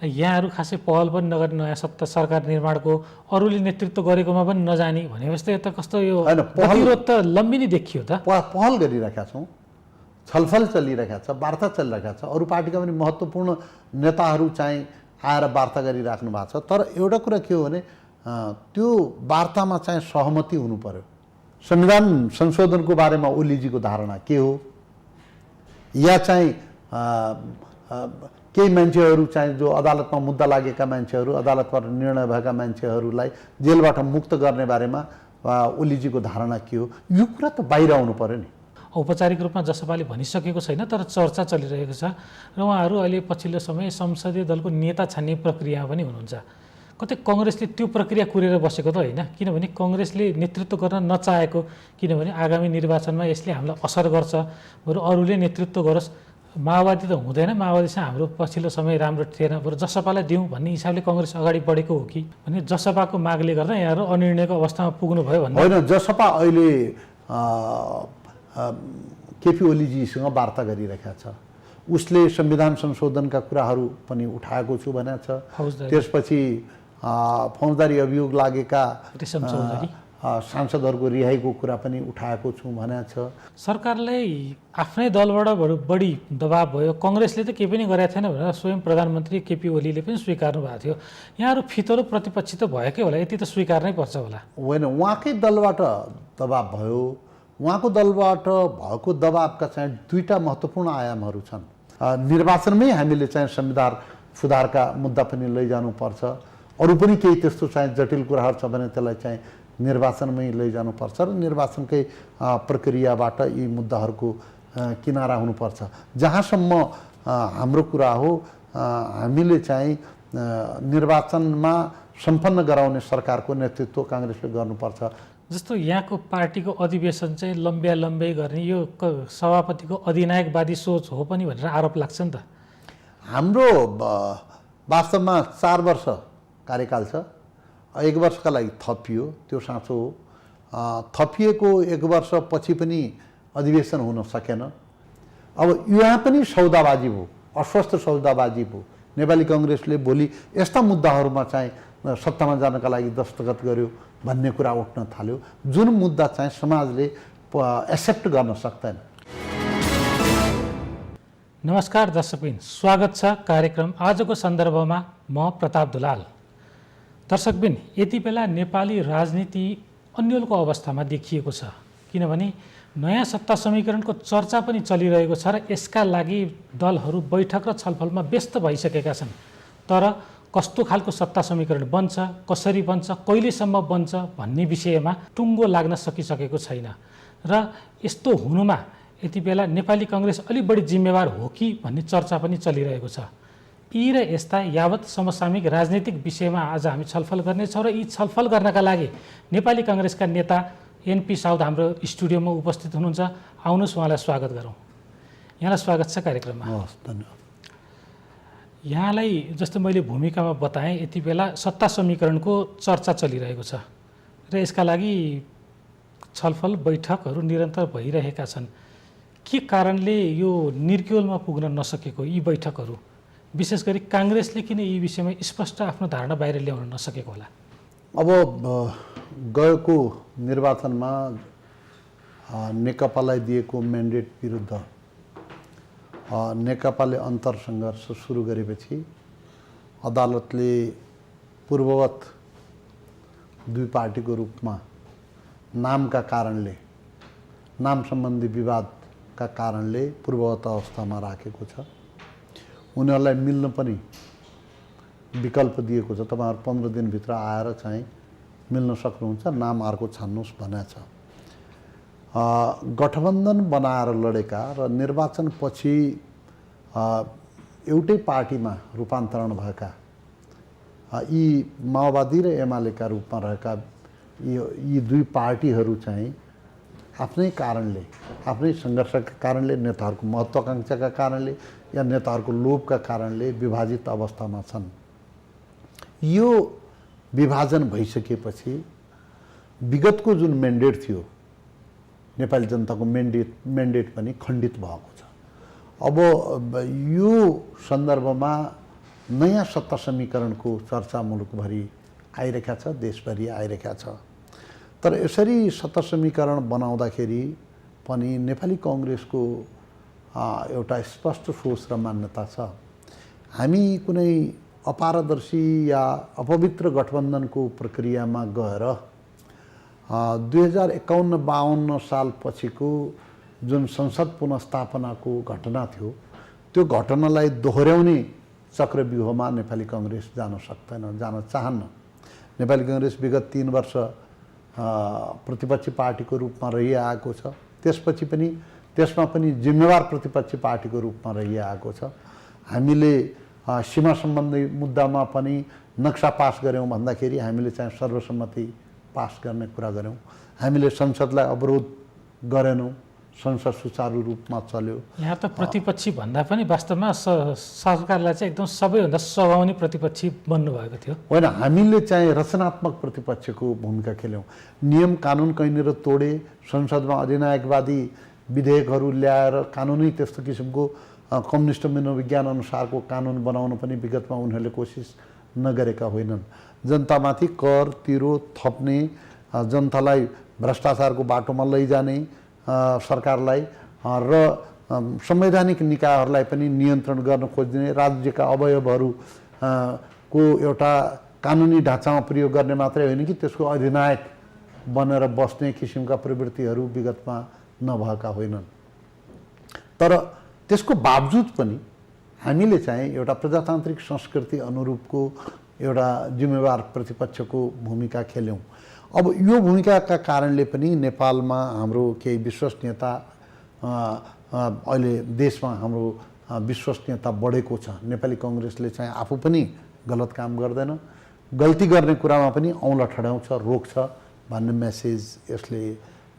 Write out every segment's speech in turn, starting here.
यहाँहरू खासै पहल पनि नगर्ने नयाँ सत्ता सरकार निर्माणको अरूले नेतृत्व गरेकोमा पनि नजाने भनेपछि त यो त कस्तो यो प्रतिरोध त लम्बिनी देखियो त। पहल गरिरहेका छौँ, छलफल चलिरहेका छ, वार्ता चलिरहेका छ। अरू पार्टीका पनि महत्त्वपूर्ण नेताहरू चाहिँ आएर वार्ता गरिराख्नु भएको छ। तर एउटा कुरा के हो भने त्यो वार्तामा चाहिँ सहमति हुनु पर्यो। संविधान संशोधनको बारेमा ओलीजीको धारणा के हो, या चाहिँ केही मान्छेहरू चाहिँ जो अदालतमा मुद्दा लागेका मान्छेहरू, अदालतबाट निर्णय भएका मान्छेहरूलाई जेलबाट मुक्त गर्ने बारेमा ओलीजीको धारणा के हो, यो कुरा त बाहिर आउनु पर्यो नि। औपचारिक रूपमा जसपाले भनिसकेको छैन, तर चर्चा चलिरहेको छ र उहाँहरू अहिले पछिल्लो समय संसदीय दलको नेता छान्ने प्रक्रिया पनि हुनुहुन्छ। कतै कङ्ग्रेसले त्यो प्रक्रिया कुरेर बसेको त होइन, किनभने कङ्ग्रेसले नेतृत्व गर्न नचाहेको, किनभने आगामी निर्वाचनमा यसले हामीलाई असर गर्छ, बरु अरूले नेतृत्व गरोस्। माओवादी त हुँदैन, माओवादीसँग हाम्रो पछिल्लो समय राम्रो थिएन, बरु जसपालाई दिउँ भन्ने हिसाबले कङ्ग्रेस अगाडि बढेको हो कि भने जसपाको मागले गर्दा यहाँहरू अनिर्णयको अवस्थामा पुग्नुभयो भन्ने होइन। जसपा अहिले केपी ओलीजीसँग वार्ता गरिरहेका छ। उसले संविधान संशोधनका कुराहरू पनि उठाएको छु भनेको छ। त्यसपछि फौजदारी अभियोग लागेका सांसदहरूको रिहाईको कुरा पनि उठाएको छु भनेको छ। सरकारलाई आफ्नै दलबाट बढी दबाब भयो, कङ्ग्रेसले त केही पनि गरेको थिएन भनेर स्वयं प्रधानमन्त्री केपी ओलीले पनि स्वीकार्नु भएको थियो। यहाँहरू फितलो प्रतिपक्षी त भएकै होला, यति त स्वीकार्नै पर्छ होला। होइन, उहाँकै दलबाट दबाब भयो। उहाँको दलबाट भएको दबाबका चाहिँ दुईटा महत्त्वपूर्ण आयामहरू छन्। निर्वाचनमै हामीले चाहिँ संविधान सुधारका मुद्दा पनि लैजानुपर्छ। अरू पनि केही त्यस्तो चाहिँ जटिल कुराहरू छ भने त्यसलाई चाहिँ निर्वाचनमै लैजानुपर्छ र निर्वाचनकै प्रक्रियाबाट यी मुद्दाहरूको किनारा हुनुपर्छ। जहाँसम्म हाम्रो कुरा हो, हामीले चाहिँ निर्वाचनमा सम्पन्न गराउने सरकारको नेतृत्व काङ्ग्रेसले गर्नुपर्छ। जस्तो यहाँको पार्टीको अधिवेशन चाहिँ लम्ब्याइ गर्ने यो सभापतिको अधिनायकवादी सोच हो पनि भनेर आरोप लाग्छ नि त। हाम्रो वास्तवमा 4 वर्ष कार्यकाल छ, 1 वर्षका लागि थपियो, त्यो साँचो हो। थपिएको 1 वर्ष पछि पनि अधिवेशन हुन सकेन। अब यहाँ पनि सौदाबाजी भयो, अस्वस्थ सौदाबाजी भयो। नेपाली कङ्ग्रेसले भोलि यस्ता मुद्दाहरूमा चाहिँ सत्तामा जानका लागि दस्तखत गर्यो भन्ने कुरा उठ्न थाल्यो, जुन मुद्दा चाहिँ समाजले एक्सेप्ट गर्न सक्दैन। नमस्कार दर्शकबिन, स्वागत छ कार्यक्रम आजको सन्दर्भमा। म प्रताप दुलाल। दर्शकबिन, यति बेला नेपाली राजनीति अन्यलको अवस्थामा देखिएको छ, किनभने नयाँ सत्ता समीकरणको चर्चा पनि चलिरहेको छ र यसका लागि दलहरू बैठक र छलफलमा व्यस्त भइसकेका छन्। तर कस्तो खालको सत्ता समीकरण बन्छ, कसरी बन्छ, कहिलेसम्म बन्छ भन्ने विषयमा टुङ्गो लाग्न सकिसकेको छैन। र यस्तो हुनुमा यति बेला नेपाली कङ्ग्रेस अलि बढी जिम्मेवार हो कि भन्ने चर्चा पनि चलिरहेको छ। यी र यस्ता यावत समसामयिक राजनीतिक विषयमा आज हामी छलफल गर्नेछौँ र यी छलफल गर्नका लागि नेपाली कङ्ग्रेसका नेता एनपी साउद हाम्रो स्टुडियोमा उपस्थित हुनुहुन्छ। आउनुहोस्, उहाँलाई स्वागत गरौँ। यहाँलाई स्वागत छ कार्यक्रममा। धन्यवाद। यहाँलाई जस्तो मैले भूमिकामा बताएँ, यति बेला सत्ता समीकरणको चर्चा चलिरहेको छ र यसका लागि छलफल बैठकहरू निरन्तर भइरहेका छन्। के कारणले यो निर्क्युलमा पुग्न नसकेको यी बैठकहरू, विशेष गरी काङ्ग्रेसले किन यी विषयमा स्पष्ट आफ्नो धारणा बाहिर ल्याउन नसकेको होला? अब गएको निर्वाचनमा नेकपालाई दिएको म्यान्डेट विरुद्ध नेकपाले अन्तरसङ्घर्ष सुरु गरेपछि अदालतले पूर्ववत दुई पार्टीको रूपमा नामका कारणले, नाम सम्बन्धी विवादका कारणले पूर्ववत अवस्थामा राखेको छ। उनीहरूलाई मिल्न पनि विकल्प दिएको छ। तपाईँहरू 15 दिनभित्र आएर चाहिँ मिल्न सक्नुहुन्छ, नाम अर्को छान्नुहोस् भनेको छ। गठबन्धन बनाएर लडेका र निर्वाचनपछि एउटै पार्टीमा रूपान्तरण भएका यी माओवादी र एमालेका रूपमा रहेका यी दुई पार्टीहरू चाहिँ आफ्नै कारणले, आफ्नै सङ्घर्षका कारणले, नेताहरूको महत्त्वाकांक्षाका कारणले या नेताहरूको लोभका कारणले विभाजित अवस्थामा छन्। यो विभाजन भइसकेपछि विगतको जुन म्यान्डेट थियो, नेपाली जनताको म्यान्डेट पनि खण्डित भएको छ। अब यो सन्दर्भमा नयाँ सत्ता समीकरणको चर्चा मुलुकभरि आइरहेका छ, देशभरि आइरहेका छ। तर यसरी सत्ता समीकरण बनाउँदाखेरि पनि नेपाली कङ्ग्रेसको एउटा स्पष्ट सोच र मान्यता छ। हामी कुनै अपारदर्शी या अपवित्र गठबन्धनको प्रक्रियामा गएर 2051-52 साल पछिको जुन संसद पुनर्स्थापनाको घटना थियो त्यो घटनालाई दोहोर्याउने चक्रव्यूहमा नेपाली कङ्ग्रेस जान सक्दैन, जान चाहन्न। नेपाली कङ्ग्रेस विगत 3 वर्ष प्रतिपक्षी पार्टीको रूपमा रहिआएको छ। त्यसमा पनि जिम्मेवार प्रतिपक्षी पार्टीको रूपमा रहिआएको छ। हामीले सीमा सम्बन्धी मुद्दामा पनि नक्सा पास गऱ्यौँ भन्दाखेरि हामीले चाहिँ सर्वसम्मति पास गर्ने कुरा गऱ्यौँ। हामीले संसदलाई अवरोध गरेनौँ, संसद सुचारू रूपमा चल्यो। यहाँ त प्रतिपक्षी भन्दा पनि वास्तवमा सरकारलाई चाहिँ एकदम सबैभन्दा सघाउने प्रतिपक्षी बन्नुभएको थियो। होइन, हामीले चाहिँ रचनात्मक प्रतिपक्षको भूमिका खेल्यौँ। नियम कानुन कहीँनिर तोडे, संसदमा अधिनायकवादी विधेयकहरू ल्याएर कानुनै त्यस्तो किसिमको कम्युनिस्ट मनोविज्ञान अनुसारको कानुन बनाउन पनि विगतमा उनीहरूले कोसिस नगरेका होइनन्। जनतामाथि कर तिरो थप्ने, जनतालाई भ्रष्टाचारको बाटोमा लैजाने सरकारलाई र संवैधानिक निकायहरूलाई पनि नियन्त्रण गर्न खोज्ने, राज्यका अवयवहरू को एउटा कानुनी ढाँचामा प्रयोग गर्ने मात्रै होइन कि त्यसको अधिनायक बनेर बस्ने किसिमका प्रवृत्तिहरू विगतमा नभएका होइनन्। तर त्यसको बावजुद पनि हामीले चाहिँ एउटा प्रजातान्त्रिक संस्कृति अनुरूपको एउटा जिम्मेवार प्रतिपक्षको भूमिका खेल्यौँ। अब यो भूमिकाका कारणले पनि नेपालमा हाम्रो केही विश्वसनीयता अहिले देशमा हाम्रो विश्वसनीयता बढेको छ। नेपाली कङ्ग्रेसले चाहिँ आफू पनि गलत काम गर्दैन, गल्ती गर्ने कुरामा पनि औँला ठड्याउँछ, रोक्छ भन्ने मेसेज यसले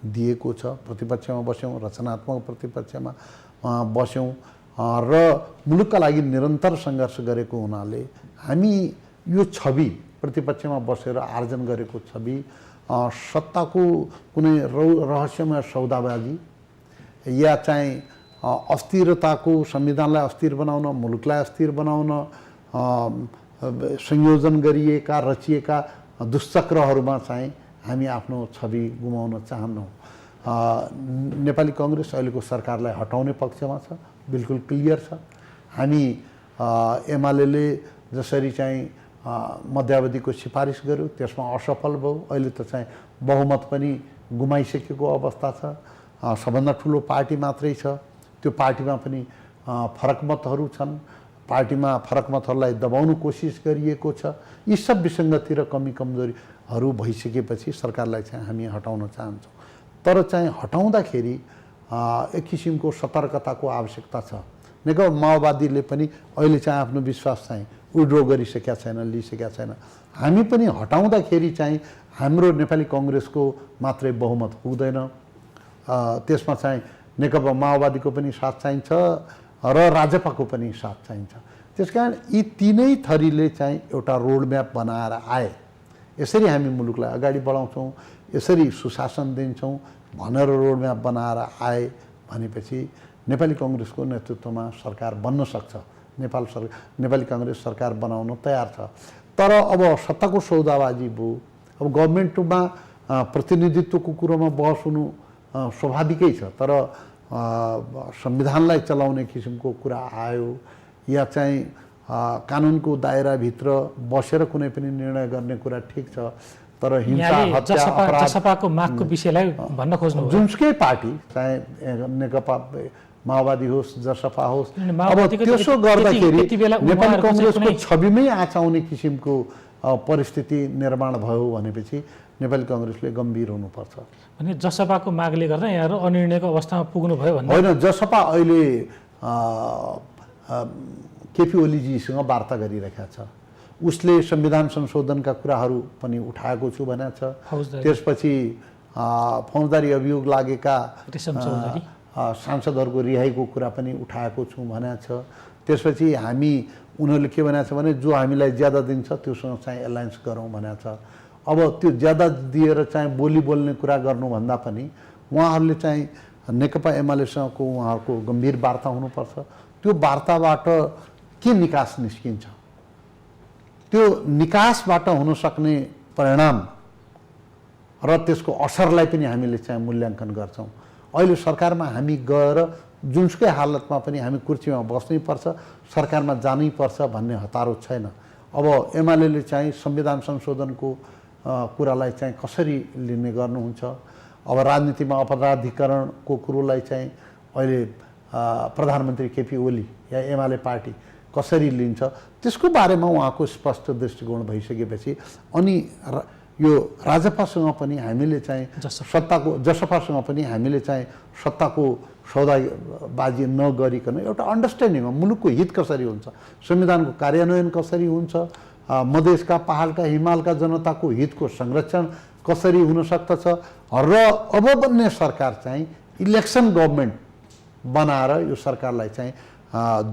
दिएको छ। प्रतिपक्षमा बस्यौँ, रचनात्मक प्रतिपक्षमा बस्यौँ र मुलुकका लागि निरन्तर सङ्घर्ष गरेको हुनाले हामी यो छवि प्रतिपक्षमा बसेर आर्जन गरेको छवि सत्ताको कुनै रहस्यमय सौदाबाजी या चाहिँ अस्थिरताको, संविधानलाई अस्थिर बनाउन, मुलुकलाई अस्थिर बनाउन संयोजन गरिएका रचिएका दुश्चक्रहरूमा चाहिँ हामी आफ्नो छवि गुमाउन चाहन्नौँ। नेपाली कङ्ग्रेस अहिलेको सरकारलाई हटाउने पक्षमा छ, बिल्कुल क्लियर छ। हामी एमाले जसरी चाहिँ मध्यावधिको सिफारिस गर्यो त्यसमा असफल भयो। अहिले त चाहिँ बहुमत पनि गुमाइसकेको अवस्था छ। सबभन्दा ठुलो पार्टी मात्रै छ, त्यो पार्टीमा पनि फरक मतहरू छन्। पार्टीमा फरक मतहरूलाई दबाउनु कोसिस गरिएको छ। यी सब विसङ्गति र कमी कमजोरीहरू भइसकेपछि सरकारलाई चाहिँ हामी हटाउन चाहन्छौँ। तर चाहिँ हटाउँदाखेरि एक किसिमको सतर्कताको आवश्यकता छ। नेकपा माओवादीले पनि अहिले चाहिँ आफ्नो विश्वास चाहिँ विड्रो गरिसकेका छैन, लिइसकेका छैन। हामी पनि हटाउँदाखेरि चाहिँ हाम्रो नेपाली कङ्ग्रेसको मात्रै बहुमत पुग्दैन, त्यसमा चाहिँ नेकपा माओवादीको पनि साथ चाहिन्छ र राजपाको पनि साथ चाहिन्छ। त्यसकारण यी तीनै थरीले चाहिँ एउटा रोडम्याप बनाएर आए। यसरी हामी मुलुकलाई अगाडि बढाउँछौँ, यसरी सुशासन दिन्छौँ भनेर रोडम्याप बनाएर आए भनेपछि नेपाली कङ्ग्रेसको नेतृत्वमा सरकार बन्न सक्छ। नेपाली कङ्ग्रेस सरकार बनाउन तयार छ। तर अब सत्ताको सौदाबाजी भयो। अब गभर्मेन्टमा प्रतिनिधित्वको कुरोमा बहस हुनु स्वाभाविकै छ। तर संविधानलाई चलाउने किसिमको कुरा आयो या चाहिँ कानुनको दायराभित्र बसेर कुनै पनि निर्णय गर्ने कुरा ठिक छ। तर हिंसा, हत्या, अपराध, जसपाको मागको विषयलाई भन्न खोज्नु जुनसुकै पार्टी चाहे नेकपा माओवादी होस्, जसपा होस्, अब त्यसो गर्दाखेरि नेपाली कङ्ग्रेसको छविमै आँचाउने किसिमको परिस्थिति निर्माण भयो भनेपछि नेपाली कङ्ग्रेसले गम्भीर हुनुपर्छ। भने जसपाको मागले गर्दा यहाँहरू अनिर्णयको अवस्थामा पुग्नुभयो भन्ने होइन। जसपा अहिले केपी ओलीजीसँग वार्ता गरिरहेका छ। उसले संविधान संशोधनका कुराहरू पनि उठाएको छु भनेको छ। त्यसपछि फौजदारी अभियोग लागेका सांसदहरूको रिहाईको कुरा पनि उठाएको छु भनेको छ। त्यसपछि हामी उनीहरूले के भनेको छ भने जो हामीलाई ज्यादा दिन्छ त्योसँग चाहिँ एलायन्स गरौँ भनेको छ। अब त्यो ज्यादा दिएर चाहिँ बोल्ने कुरा गर्नुभन्दा पनि उहाँहरूले चाहिँ नेकपा एमालेसँगको उहाँहरूको गम्भीर वार्ता हुनुपर्छ। त्यो वार्ताबाट के निकास निस्किन्छ त्यो निकासबाट हुन सक्ने परिणाम र त्यसको असरलाई पनि हामीले चाहिँ मूल्याङ्कन गर्छौँ। अहिले सरकारमा हामी गएर जुनसुकै हालतमा पनि हामी कुर्सीमा बस्नै पर्छ, सरकारमा जानै पर्छ भन्ने हतारो छैन। अब एमाले चाहिँ संविधान संशोधनको कुरालाई चाहिँ कसरी लिने गर्नुहुन्छ, अब राजनीतिमा अपराधीकरणको कुरोलाई चाहिँ अहिले प्रधानमन्त्री केपी ओली या एमाले पार्टी कसरी लिन्छ, त्यसको बारेमा उहाँको स्पष्ट दृष्टिकोण भइसकेपछि अनि यो राजपासँग पनि हामीले चाहिँ जसपासँग पनि हामीले चाहिँ सत्ताको सौदाबाजी नगरिकन एउटा अन्डरस्ट्यान्डिङमा मुलुकको हित कसरी हुन्छ, संविधानको कार्यान्वयन कसरी हुन्छ, मधेसका पहाडका हिमालका जनताको हितको संरक्षण कसरी हुन सक्दछ र अब बन्ने सरकार चाहिँ इलेक्सन गभर्मेन्ट बनाएर यो सरकारलाई चाहिँ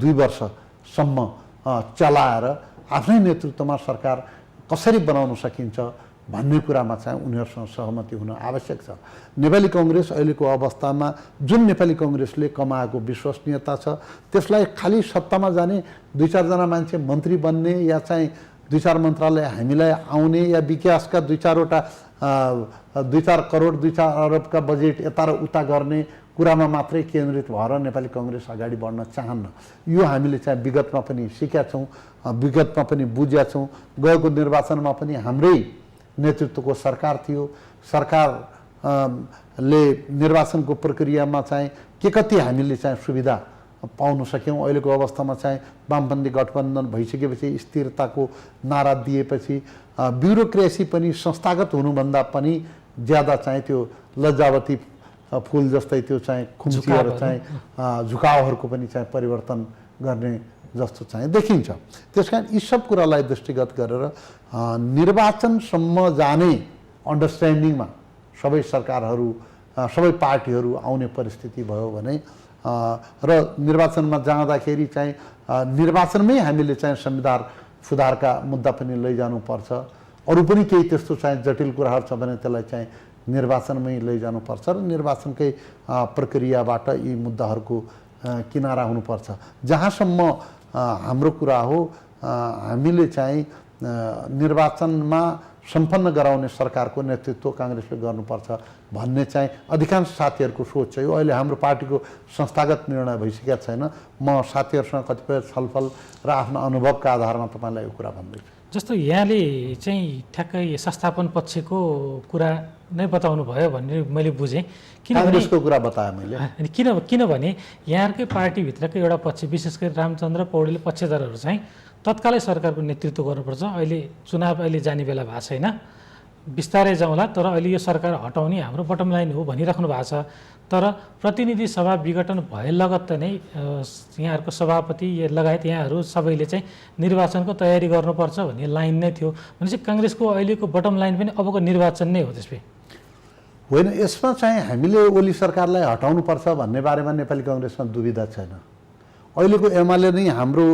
2 वर्षसम्म चलाएर आफ्नै नेतृत्वमा सरकार कसरी बनाउन सकिन्छ भन्ने कुरामा चाहिँ उनीहरूसँग सहमति हुन आवश्यक छ। नेपाली कांग्रेस अहिलेको अवस्थामा जुन नेपाली कांग्रेसले कमाएको विश्वसनीयता छ त्यसलाई खाली सत्तामा जाने 2-4 जना मान्छे मन्त्री बन्ने या चाहिँ 2-4 मन्त्रालय हामीलाई आउने या विकासका 2-4 करोड 2-4 अरबका बजेट यता र उता गर्ने कुरामा मात्रै केन्द्रित भएर नेपाली कांग्रेस अगाडि बढ्न चाहन्न। यो हामीले चाहिँ विगतमा पनि सिकेका छौँ, विगतमा पनि बुझेका छौँ। गएको निर्वाचनमा पनि हाम्रै नेतृत्वको सरकार थियो, सरकारले निर्वाचनको प्रक्रियामा चाहिँ के कति हामीले चाहिँ सुविधा पाउन सक्यौँ। अहिलेको अवस्थामा चाहिँ वामपन्थी गठबन्धन भइसकेपछि स्थिरताको नारा दिएपछि ब्युरोक्रेसी पनि संस्थागत हुनुभन्दा पनि ज्यादा चाहिँ त्यो लज्जावती फुल जस्तै त्यो चाहिँ खुम्चिएर चाहिँ झुकावहरूको पनि चाहिँ परिवर्तन गर्ने जस्तो चाहिँ देखिन्छ। त्यसकारण यी सब कुरालाई दृष्टिगत गरेर निर्वाचनसम्म जाने अन्डरस्ट्यान्डिङमा सबै सरकारहरू सबै पार्टीहरू आउने परिस्थिति भयो भने र निर्वाचनमा जाँदाखेरि चाहिँ निर्वाचनमै हामीले चाहिँ संविधान सुधारका मुद्दा पनि लैजानुपर्छ। अरू पनि केही त्यस्तो चाहिँ जटिल कुराहरू छ भने त्यसलाई चाहिँ निर्वाचनमै लैजानुपर्छ र निर्वाचनकै प्रक्रियाबाट यी मुद्दाहरूको किनारा हुनुपर्छ। जहाँसम्म हाम्रो कुरा हो हामीले चाहिँ निर्वाचनमा सम्पन्न गराउने सरकारको नेतृत्व कांग्रेसले गर्नुपर्छ भन्ने चाहिँ अधिकांश साथीहरूको सोच छ। यो अहिले हाम्रो पार्टीको संस्थागत निर्णय भइसकेको छैन। म साथीहरूसँग कतिपय छलफल र आफ्ना अनुभवका आधारमा तपाईँलाई यो कुरा भन्दैछु। जस्तो यहाँले चाहिँ ठ्याक्कै संस्थापन पक्षको कुरा नै बताउनु भयो भन्ने मैले बुझेँ। कांग्रेसको कुरा बताएँ मैले। अनि किनभने यहाँकै पार्टीभित्रकै एउटा पक्ष विशेष गरी रामचन्द्र पौडेल पक्षधरहरू चाहिँ तत्कालै सरकारको नेतृत्व गर्नुपर्छ, अहिले चुनाव अहिले जाने बेला भएको छैन, बिस्तारै जाउँला, तर अहिले यो सरकार हटाउने हाम्रो बटम लाइन हो भनिराख्नु भएको छ। तर प्रतिनिधि सभा विघटन भए लगत्त नै यहाँहरूको सभापति लगायत यहाँहरू सबैले चाहिँ निर्वाचनको तयारी गर्नुपर्छ भन्ने लाइन नै थियो। भनेपछि कांग्रेसको अहिलेको बटम लाइन पनि अबको निर्वाचन नै हो। त्यसपछि होइन, यसमा चाहिँ हामीले ओली सरकारलाई हटाउनुपर्छ भन्ने बारेमा नेपाली कांग्रेसमा दुविधा छैन। अहिलेको एमाले नै हाम्रो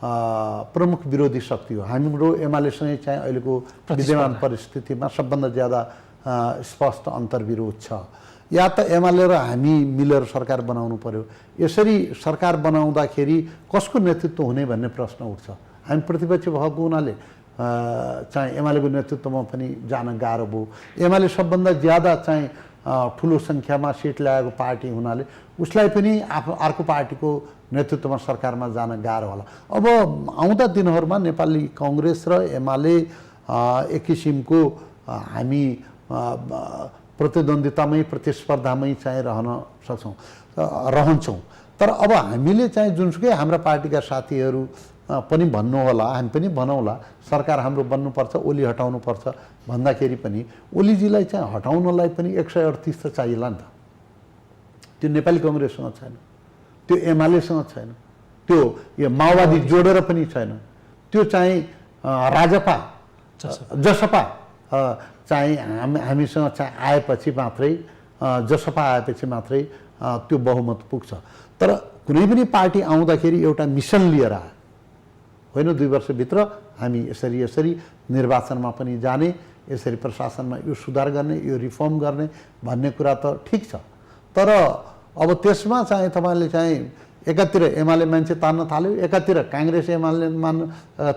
प्रमुख विरोधी शक्ति हो। हाम्रो एमालेसँगै चाहिँ अहिलेको विद्यमान परिस्थितिमा सबभन्दा ज्यादा स्पष्ट अन्तर्विरोध छ। या त एमाले र हामी मिलेर सरकार बनाउनु पर्यो। यसरी सरकार बनाउँदाखेरि कसको नेतृत्व हुने भन्ने प्रश्न उठ्छ। हामी प्रतिपक्ष भएको हुनाले चाहिँ एमालेको नेतृत्वमा पनि जान गाह्रो भयो। एमाले सबभन्दा ज्यादा चाहिँ ठुलो सङ्ख्यामा सिट ल्याएको पार्टी हुनाले उसलाई पनि अर्को पार्टीको नेतृत्वमा सरकारमा जान गाह्रो होला। अब आउँदा दिनहरूमा नेपाली कांग्रेस र एमाले एक किसिमको हामी प्रतिद्वन्द्वितामै प्रतिस्पर्धामै चाहिँ रहन्छौँ। तर अब हामीले चाहिँ जुनसुकै हाम्रा पार्टीका साथीहरू पनि भन्नु होला, हामी पनि भनौँला सरकार हाम्रो बन्नुपर्छ, ओली हटाउनुपर्छ भन्दाखेरि पनि ओलीजीलाई चाहिँ हटाउनलाई पनि 138 त चाहिएला नि त। त्यो नेपाली कांग्रेससँग छैन, त्यो एमालेसँग छैन, त्यो यो माओवादी जोडेर पनि छैन, त्यो चाहिँ राजपा जसपा चाहिँ हामीसँग चाहिँ आएपछि मात्रै जसपा आएपछि मात्रै त्यो बहुमत पुग्छ। तर कुनै पनि पार्टी आउँदाखेरि एउटा मिसन लिएर आयो होइन, 2 वर्षभित्र हामी यसरी निर्वाचनमा पनि जाने, यसरी प्रशासनमा यो सुधार गर्ने, यो रिफर्म गर्ने भन्ने कुरा त ठिक छ। तर अब त्यसमा चाहिँ तपाईँले चाहिँ एकातिर एमाले मान्छे तान्न थाल्यो, एकातिर काङ्ग्रेस एमाले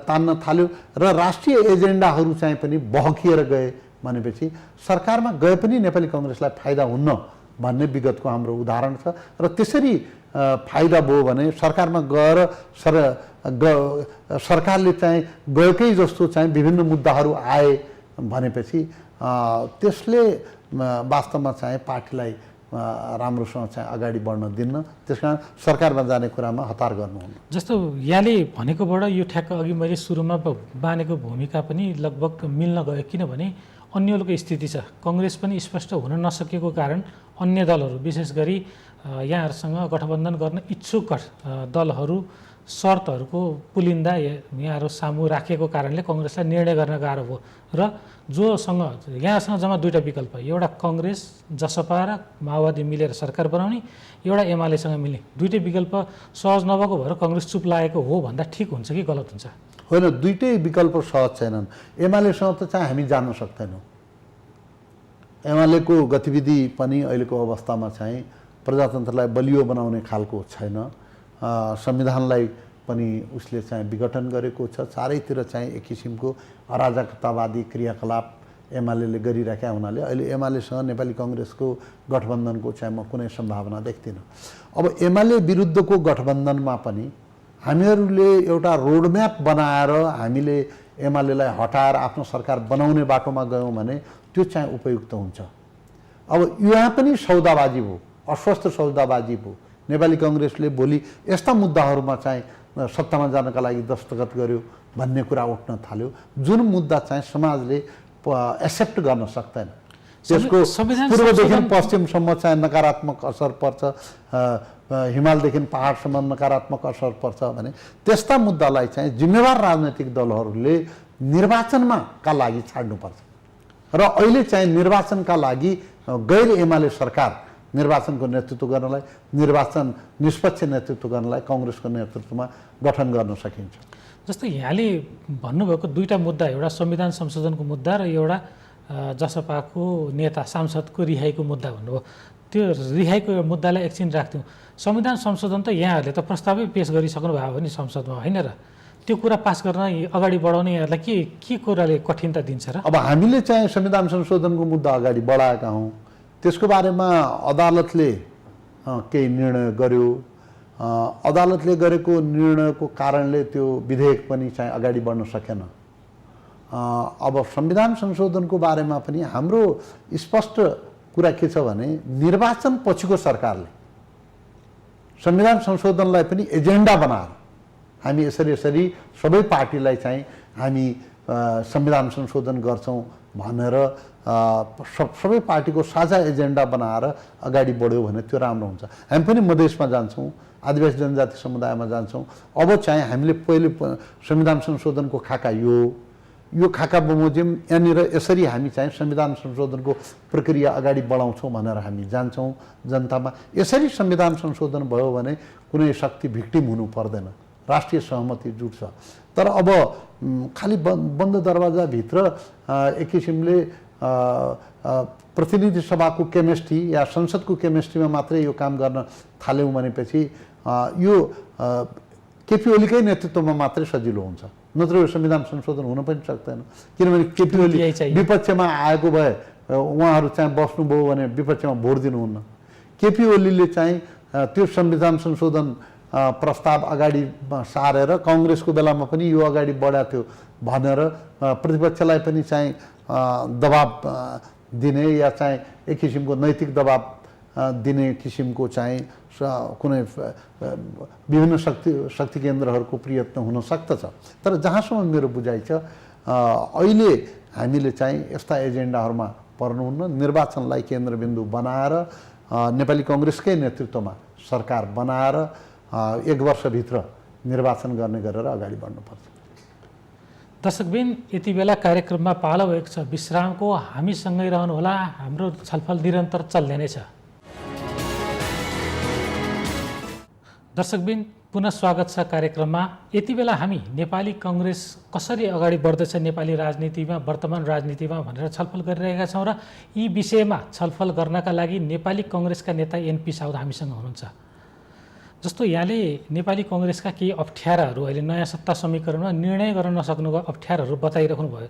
तान्न थाल्यो र राष्ट्रिय एजेन्डाहरू चाहिँ पनि बहकिएर गए भनेपछि सरकारमा गए पनि नेपाली कङ्ग्रेसलाई फाइदा हुन्न भन्ने विगतको हाम्रो उदाहरण छ। र त्यसरी फाइदा भयो भने सरकारमा गएर सरकारले चाहिँ गएकै जस्तो चाहिँ विभिन्न मुद्दाहरू आए भनेपछि त्यसले वास्तवमा चाहिँ पार्टीलाई राम्रोसँग चाहिँ अगाडि बढ्न दिन्न। त्यसकारण सरकारमा जाने कुरामा हतार गर्नुहुन्न। जस्तो यहाँले भनेकोबाट यो ठ्याक्क अघि मैले सुरुमा बानेको भूमिका पनि लगभग मिल्न गयो, किनभने अन्यलको स्थिति छ। कङ्ग्रेस पनि स्पष्ट हुन नसकेको कारण अन्य दलहरू विशेष गरी यहाँहरूसँग गठबन्धन गर्न इच्छुक दलहरू शर्तहरूको पुलिन्दा यहाँहरू सामु राखेको कारणले कङ्ग्रेसलाई निर्णय गर्न गाह्रो भयो। र जोसँग यहाँसँग जम्मा दुईवटा विकल्प, एउटा कङ्ग्रेस जसपा र माओवादी मिलेर सरकार बनाउने, एउटा एमालेसँग मिल्ने, दुईटै विकल्प सहज नभएको भएर कङ्ग्रेस चुप लागेको हो भन्दा ठिक हुन्छ कि गलत हुन्छ? होइन, दुईटै विकल्प सहज छैनन्। एमालेसँग त चाहिँ हामी जान सक्दैनौँ। एमालेको गतिविधि पनि अहिलेको अवस्थामा चाहिँ प्रजातन्त्रलाई बलियो बनाउने खालको छैन। संविधानलाई पनि उसले चाहिँ विघटन गरेको छ। चारैतिर चाहिँ एक किसिमको अराजकतावादी क्रियाकलाप एमाले गरिराखेका हुनाले अहिले एमालेसँग नेपाली कङ्ग्रेसको गठबन्धनको चाहिँ म कुनै सम्भावना देख्दिनँ। अब एमाले विरुद्धको गठबन्धनमा पनि हामीहरूले एउटा रोडम्याप बनाएर हामीले एमालेलाई हटाएर आफ्नो सरकार बनाउने बाटोमा गयौँ भने त्यो चाहिँ उपयुक्त हुन्छ। अब यहाँ पनि सौदाबाजी भयो, अस्वस्थ सौदाबाजी भयो। नेपाली कङ्ग्रेसले भोलि यस्ता मुद्दाहरूमा चाहिँ सत्तामा जानका लागि दस्तखत गर्यो भन्ने कुरा उठ्न थाल्यो जुन मुद्दा चाहिँ समाजले एक्सेप्ट गर्न सक्दैन। त्यसको पूर्वदेखि पश्चिमसम्म चाहिँ नकारात्मक असर पर्छ, हिमालदेखि पहाडसम्म नकारात्मक असर पर्छ भने त्यस्ता मुद्दालाई चाहिँ जिम्मेवार राजनैतिक दलहरूले निर्वाचनमा का लागि छाड्नुपर्छ। र अहिले चाहिँ निर्वाचनका लागि गैर एमाले सरकार निर्वाचनको नेतृत्व गर्नलाई, निर्वाचन निष्पक्ष नेतृत्व गर्नलाई कङ्ग्रेसको नेतृत्वमा गठन गर्न सकिन्छ। जस्तो यहाँले भन्नुभएको दुईवटा मुद्दा, एउटा संविधान संशोधनको मुद्दा र एउटा जसपाको नेता सांसदको रिहाईको मुद्दा भन्नुभयो। त्यो रिहाईको मुद्दालाई एकछिन राख्थ्यौँ। संविधान संशोधन त यहाँहरूले त प्रस्तावै पेश गरिसक्नु भएको हो नि संसदमा, होइन र? त्यो कुरा पास गर्न अगाडि बढाउने यहाँलाई के कुराले कठिनता दिन्छ र? अब हामीले चाहिँ संविधान संशोधनको मुद्दा अगाडि बढाएका हौँ। त्यसको बारेमा अदालतले केही निर्णय गर्यो। अदालतले गरेको निर्णयको कारणले त्यो विधेयक पनि चाहिँ अगाडि बढ्न सकेन। अब संविधान संशोधनको बारेमा पनि हाम्रो स्पष्ट कुरा के छ भने निर्वाचन पछिको सरकारले संविधान संशोधनलाई पनि एजेन्डा बनाएर हामी यसरी सबै पार्टीलाई चाहिँ हामी संविधान संशोधन गर्छौँ भनेर सबै पार्टीको साझा एजेन्डा बनाएर अगाडि बढ्यो भने त्यो राम्रो हुन्छ। हामी पनि मधेसमा जान्छौँ, आदिवासी जनजाति समुदायमा जान्छौँ। अब चाहिँ हामीले पहिले संविधान संशोधनको खाका यो खाका बमोजिम यहाँनिर यसरी हामी चाहिँ संविधान संशोधनको प्रक्रिया अगाडि बढाउँछौँ भनेर हामी जान्छौँ जनतामा। यसरी संविधान संशोधन भयो भने कुनै शक्ति भिक्टिम हुनु पर्दैन, राष्ट्रिय सहमति जुट्छ। तर अब खालि बन्द दरवाजाभित्र एक किसिमले प्रतिनिधि सभाको केमिस्ट्री या संसदको केमिस्ट्रीमा मात्रै यो काम गर्न थाल्यौँ भनेपछि यो केपी ओलीकै नेतृत्वमा मात्रै सजिलो हुन्छ, नत्र यो संविधान संशोधन हुन पनि सक्दैन। किनभने केपी ओली विपक्षमा आएको भए उहाँहरू चाहिँ बस्नुभयो भने विपक्षमा भोट दिनुहुन्न। केपी ओलीले चाहिँ त्यो संविधान संशोधन प्रस्ताव अगाडि सारेर कङ्ग्रेसको बेलामा पनि यो अगाडि बढाएको थियो भनेर प्रतिपक्षलाई पनि चाहिँ दबाब दिने या चाहिँ एक किसिमको नैतिक दबाब दिने किसिमको चाहिँ कुनै विभिन्न शक्ति केन्द्रहरूको प्रयत्न हुन सक्दछ। तर जहाँसम्म मेरो बुझाइ छ अहिले हामीले चाहिँ यस्ता एजेन्डाहरूमा पर्नुहुन्न। निर्वाचनलाई केन्द्रबिन्दु बनाएर नेपाली कङ्ग्रेसकै नेतृत्वमा सरकार बनाएर 1 वर्षभित्र निर्वाचन गर्ने गरेर अगाडि बढ्नुपर्छ। दर्शकबिन, यति बेला कार्यक्रममा पालो भएको छ विश्रामको। हामीसँगै रहनुहोला, हाम्रो छलफल निरन्तर चल्दै नै छ। दर्शकबिन, पुनः स्वागत छ कार्यक्रममा। यति बेला हामी नेपाली कङ्ग्रेस कसरी अगाडि बढ्दैछ नेपाली राजनीतिमा, वर्तमान राजनीतिमा भनेर छलफल गरिरहेका छौँ र यी विषयमा छलफल गर्नका लागि नेपाली कङ्ग्रेसका नेता एनपी साउद हामीसँग हुनुहुन्छ। जस्तो यहाँले नेपाली कङ्ग्रेसका केही अप्ठ्याराहरू अहिले नयाँ सत्ता समीकरणमा निर्णय गर्न नसक्नुको अप्ठ्याराहरू बताइराख्नु भयो,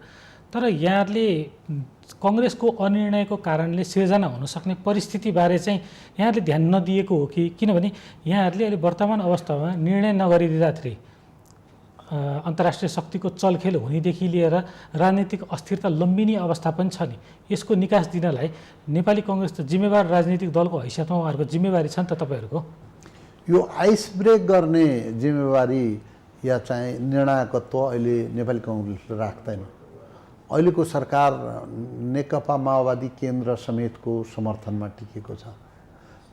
तर यहाँले कङ्ग्रेसको अनिर्णयको कारणले सिर्जना हुनसक्ने परिस्थितिबारे चाहिँ यहाँले ध्यान नदिएको हो कि? किनभने यहाँहरूले अहिले वर्तमान अवस्थामा निर्णय नगरिदिँदाखेरि अन्तर्राष्ट्रिय शक्तिको चलखेल हुनेदेखि लिएर राजनीतिक अस्थिरता लम्बिने अवस्था पनि छ नि, यसको निकास दिनलाई नेपाली कङ्ग्रेस त जिम्मेवार राजनीतिक दलको हैसियतमा उहाँहरूको जिम्मेवारी छ नि त तपाईँहरूको? यो आइस ब्रेक गर्ने जिम्मेवारी या चाहिँ निर्णायकत्व अहिले नेपाली कङ्ग्रेसले राख्दैन। अहिलेको सरकार नेकपा माओवादी केन्द्र समेतको समर्थनमा टिकेको छ।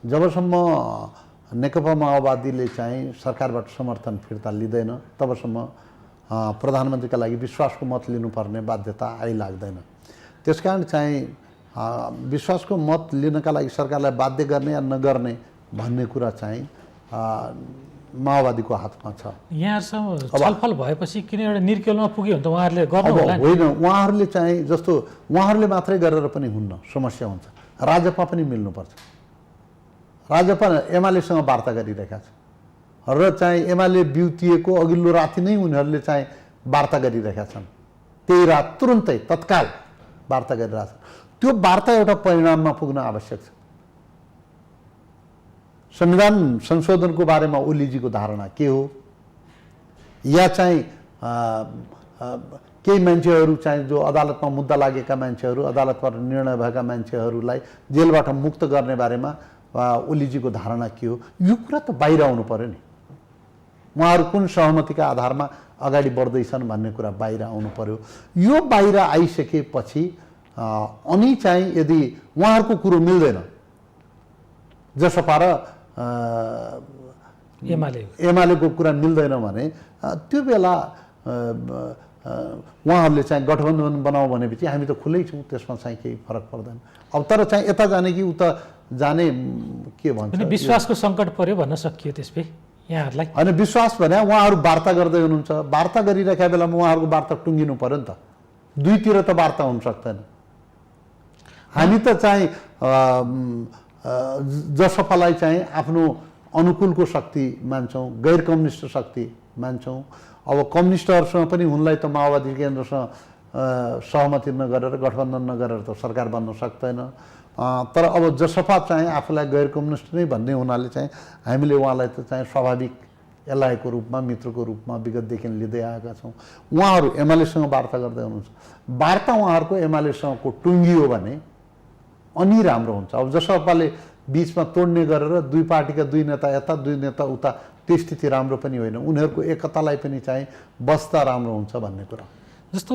जबसम्म नेकपा माओवादीले चाहिँ सरकारबाट समर्थन फिर्ता लिँदैन तबसम्म प्रधानमन्त्रीका लागि विश्वासको मत लिनुपर्ने बाध्यता आइलाग्दैन। त्यसकारण चाहिँ विश्वासको मत लिनका लागि सरकारलाई बाध्य गर्ने या नगर्ने भन्ने कुरा चाहिँ माओवादीको हातमा छ। यहाँहरूसँग छलफल भएपछि किन एउटा निर्केलमा पुग्यो भने त उहाँहरूले गर्नु होला नि? होइन, उहाँहरूले चाहिँ जस्तो उहाँहरूले मात्रै गरेर पनि हुन्न, समस्या हुन्छ। राजपा पनि मिल्नुपर्छ। राजपा एमालेसँग वार्ता गरिरहेका छ र चाहिँ एमाले बिउतिएको अघिल्लो राति नै उनीहरूले चाहिँ वार्ता गरिरहेका छन्। त्यही रात तुरुन्तै तत्काल वार्ता गरिरहेका छन्। त्यो वार्ता एउटा परिणाममा पुग्न आवश्यक छ। संविधान संशोधनको बारेमा ओलीजीको धारणा के हो, या चाहिँ केही मान्छेहरू चाहिँ जो अदालतमा मुद्दा लागेका मान्छेहरू, अदालतबाट निर्णय भएका मान्छेहरूलाई जेलबाट मुक्त गर्ने बारेमा ओलीजीको धारणा के हो, यो कुरा त बाहिर आउनु पर्यो नि। उहाँहरू कुन सहमतिका आधारमा अगाडि बढ्दैछन् भन्ने कुरा बाहिर आउनु पर्यो। यो बाहिर आइसकेपछि अनि चाहिँ यदि उहाँहरूको कुरो मिल्दैन, जसपा र एमालेको कुरा मिल्दैन भने त्यो बेला उहाँहरूले चाहिँ गठबन्धन बनाऊ भनेपछि हामी त खुलै छौँ, त्यसमा चाहिँ केही फरक पर्दैन। अब तर चाहिँ यता जाने कि उता जाने के भन्छ, विश्वासको सङ्कट पर्यो भन्न सकियो त्यसपछि यहाँहरूलाई? होइन, विश्वास भने उहाँहरू वार्ता गर्दै हुनुहुन्छ, वार्ता गरिरहेका बेलामा उहाँहरूको वार्ता टुङ्गिनु पर्यो नि त। दुईतिर त वार्ता हुन सक्दैन। हामी त चाहिँ जसपालाई चाहिँ आफ्नो अनुकूलको शक्ति मान्छौँ, गैर कम्युनिस्ट शक्ति मान्छौँ। अब कम्युनिस्टहरूसँग पनि उनलाई त माओवादी केन्द्रसँग सहमति नगरेर गठबन्धन नगरेर त सरकार बन्न सक्दैन। तर अब जसपा चाहिँ आफूलाई गैर कम्युनिस्ट नै भन्ने हुनाले चाहिँ हामीले उहाँलाई त चाहिँ स्वाभाविक एलआईको रूपमा, मित्रको रूपमा विगतदेखि लिँदै आएका छौँ। उहाँहरू एमालेसँग वार्ता गर्दै हुनुहुन्छ। वार्ता उहाँहरूको एमालेसँगको टुङ्गियो भने अनि राम्रो हुन्छ। अब जसपाले बिचमा तोड्ने गरेर दुई पार्टीका दुई नेता यता दुई नेता उता, त्यो स्थिति राम्रो पनि होइन। उनीहरूको एकतालाई पनि चाहिँ बस्दा राम्रो हुन्छ भन्ने कुरा। जस्तो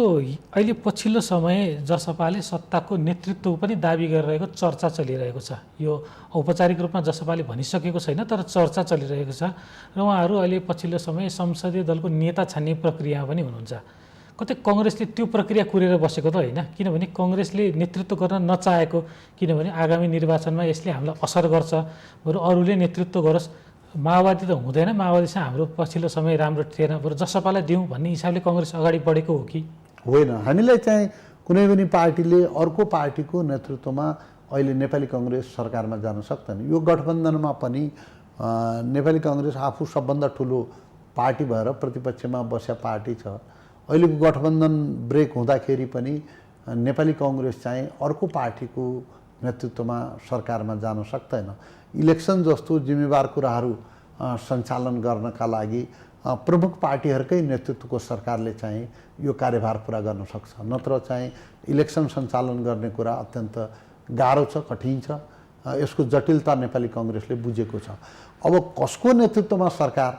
अहिले पछिल्लो समय जसपाले सत्ताको नेतृत्व पनि दाबी गरिरहेको चर्चा चलिरहेको छ। यो औपचारिक रूपमा जसपाले भनिसकेको छैन, तर चर्चा चलिरहेको छ र उहाँहरू अहिले पछिल्लो समय संसदीय दलको नेता छान्ने प्रक्रियामा पनि हुनुहुन्छ। कतै कङ्ग्रेसले त्यो प्रक्रिया कुरेर बसेको त होइन? किनभने कङ्ग्रेसले नेतृत्व गर्न नचाहेको, किनभने आगामी निर्वाचनमा यसले हामीलाई असर गर्छ, बरु अरूले नेतृत्व गरोस्, माओवादी त हुँदैन, माओवादीसँग हाम्रो पछिल्लो समय राम्रो थिएन, बरु जसपालाई दिउँ भन्ने हिसाबले कङ्ग्रेस अगाडि बढेको हो कि होइन? हामीलाई चाहिँ कुनै पनि पार्टीले अर्को पार्टीको नेतृत्वमा अहिले नेपाली कङ्ग्रेस सरकारमा जान सक्दैन। यो गठबन्धनमा पनि नेपाली कङ्ग्रेस आफू सबभन्दा ठुलो पार्टी भएर प्रतिपक्षमा बस्या पार्टी छ। अहिलेको गठबन्धन ब्रेक हुँदाखेरि पनि नेपाली कङ्ग्रेस चाहिँ अर्को पार्टीको नेतृत्वमा सरकारमा जान सक्दैन। इलेक्सन जस्तो जिम्मेवार कुराहरू सञ्चालन गर्नका लागि प्रमुख पार्टीहरूकै नेतृत्वको सरकारले चाहिँ यो कार्यभार पुरा गर्न सक्छ। नत्र चाहिँ इलेक्सन सञ्चालन गर्ने कुरा अत्यन्त गाह्रो छ, कठिन छ। यसको जटिलता नेपाली कङ्ग्रेसले बुझेको छ। अब कसको नेतृत्वमा सरकार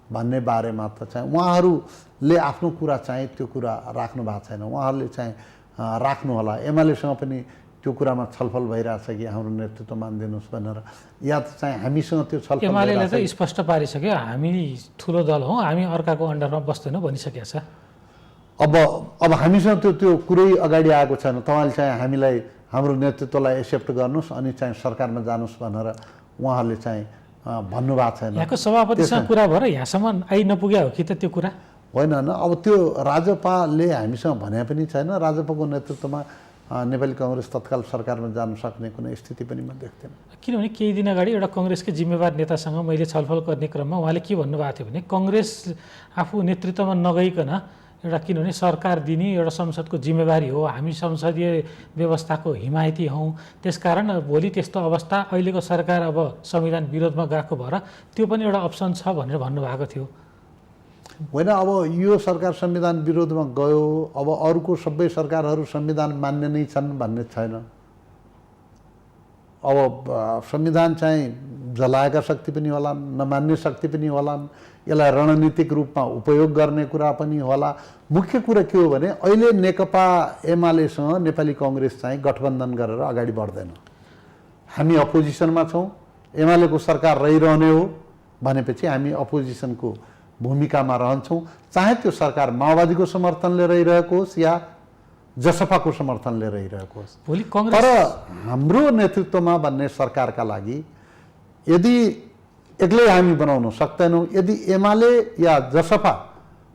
भन्ने बारेमा त चाहिँ उहाँहरूले आफ्नो कुरा चाहिँ त्यो कुरा राख्नु भएको छैन। उहाँहरूले चाहिँ राख्नु होला। एमालेसँग पनि त्यो कुरामा छलफल भइरहेछ कि हाम्रो नेतृत्व मानिदिनुहोस् भनेर, या त चाहिँ हामीसँग त्यो छलफल एमालेले त स्पष्ट पारिसक्यो हामी ठुलो दल हौँ, हामी अर्काको अन्डरमा बस्दैनौँ भनिसकेको छ। अब हामीसँग त्यो कुरै अगाडि आएको छैन। तपाईँले चाहिँ हामीलाई हाम्रो नेतृत्वलाई एक्सेप्ट गर्नुहोस् अनि चाहिँ सरकारमा जानुहोस् भनेर उहाँहरूले चाहिँ भन्नुभएको छैन। यहाँको सभापतिसँग कुरा भएर यहाँसम्म आइ नपुग्या हो कि त त्यो कुरा? होइन। अब त्यो राजपाले हामीसँग भने पनि छैन। राजपाको नेतृत्वमा नेपाली काङ्ग्रेस तत्काल सरकारमा जान सक्ने कुनै स्थिति पनि म देख्दिनँ। किनभने केही दिन अगाडि एउटा काङ्ग्रेसकै जिम्मेवार नेतासँग मैले छलफल गर्ने क्रममा उहाँले के भन्नुभएको थियो भने काङ्ग्रेस आफू नेतृत्वमा नगइकन एउटा किनभने सरकार दिने एउटा संसदको जिम्मेवारी हो, हामी संसदीय व्यवस्थाको हिमायती हौँ, त्यसकारण भोलि त्यस्तो अवस्था अहिलेको सरकार अब संविधान विरोधमा गएको भएर त्यो पनि एउटा अप्सन छ भनेर भन्नुभएको थियो। होइन, अब यो सरकार संविधान विरोधमा गयो, अब अरूको सबै सरकारहरू संविधान मान्ने नै छन् भन्ने छैन। अब संविधान चाहिँ जलाएका शक्ति पनि होलान्, नमान्ने शक्ति पनि होलान्, यसलाई रणनीतिक रूपमा उपयोग गर्ने कुरा पनि होला। मुख्य कुरा के हो भने अहिले नेकपा एमालेसँग नेपाली काङ्ग्रेस चाहिँ गठबन्धन गरेर अगाडि बढ्दैन। हामी अपोजिसनमा छौँ, एमालेको सरकार रहिरहने हो भनेपछि हामी अपोजिसनको भूमिकामा रहन्छौँ, चाहे त्यो सरकार माओवादीको समर्थनले रहिरहेको होस् या जसपाको समर्थनले रहिरहेको होस्। भोलि काङ्ग्रेस तर हाम्रो नेतृत्वमा भन्ने सरकारका लागि यदि एक्लै हामी बनाउन सक्दैनौँ, यदि एमाले या जसपा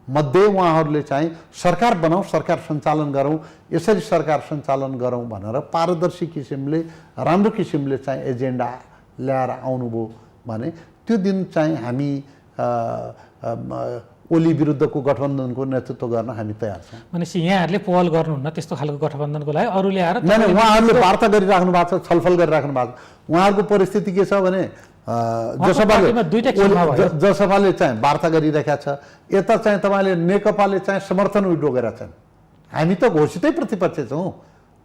मध्ये उहाँहरूले चाहिँ सरकार बनाऊ, सरकार सञ्चालन गरौँ, यसरी सरकार सञ्चालन गरौँ भनेर पारदर्शी किसिमले राम्रो किसिमले चाहिँ एजेन्डा ल्याएर आउनुभयो भने त्यो दिन चाहिँ हामी ओली विरुद्धको गठबन्धनको नेतृत्व गर्न हामी तयार छौँ। भनेपछि यहाँहरूले पहल गर्नुहुन्न त्यस्तो खालको गठबन्धनको लागि? अरूले आएर नै उहाँहरूले वार्ता गरिराख्नु भएको छ, छलफल गरिराख्नु भएको छ। उहाँहरूको परिस्थिति के छ भने जसपाले चाहिँ वार्ता गरिरहेका छ, यता चाहिँ तपाईँले नेकपाले चाहिँ समर्थन विड्रो गरेका छन्। हामी त घोषितै प्रतिपक्ष छौँ,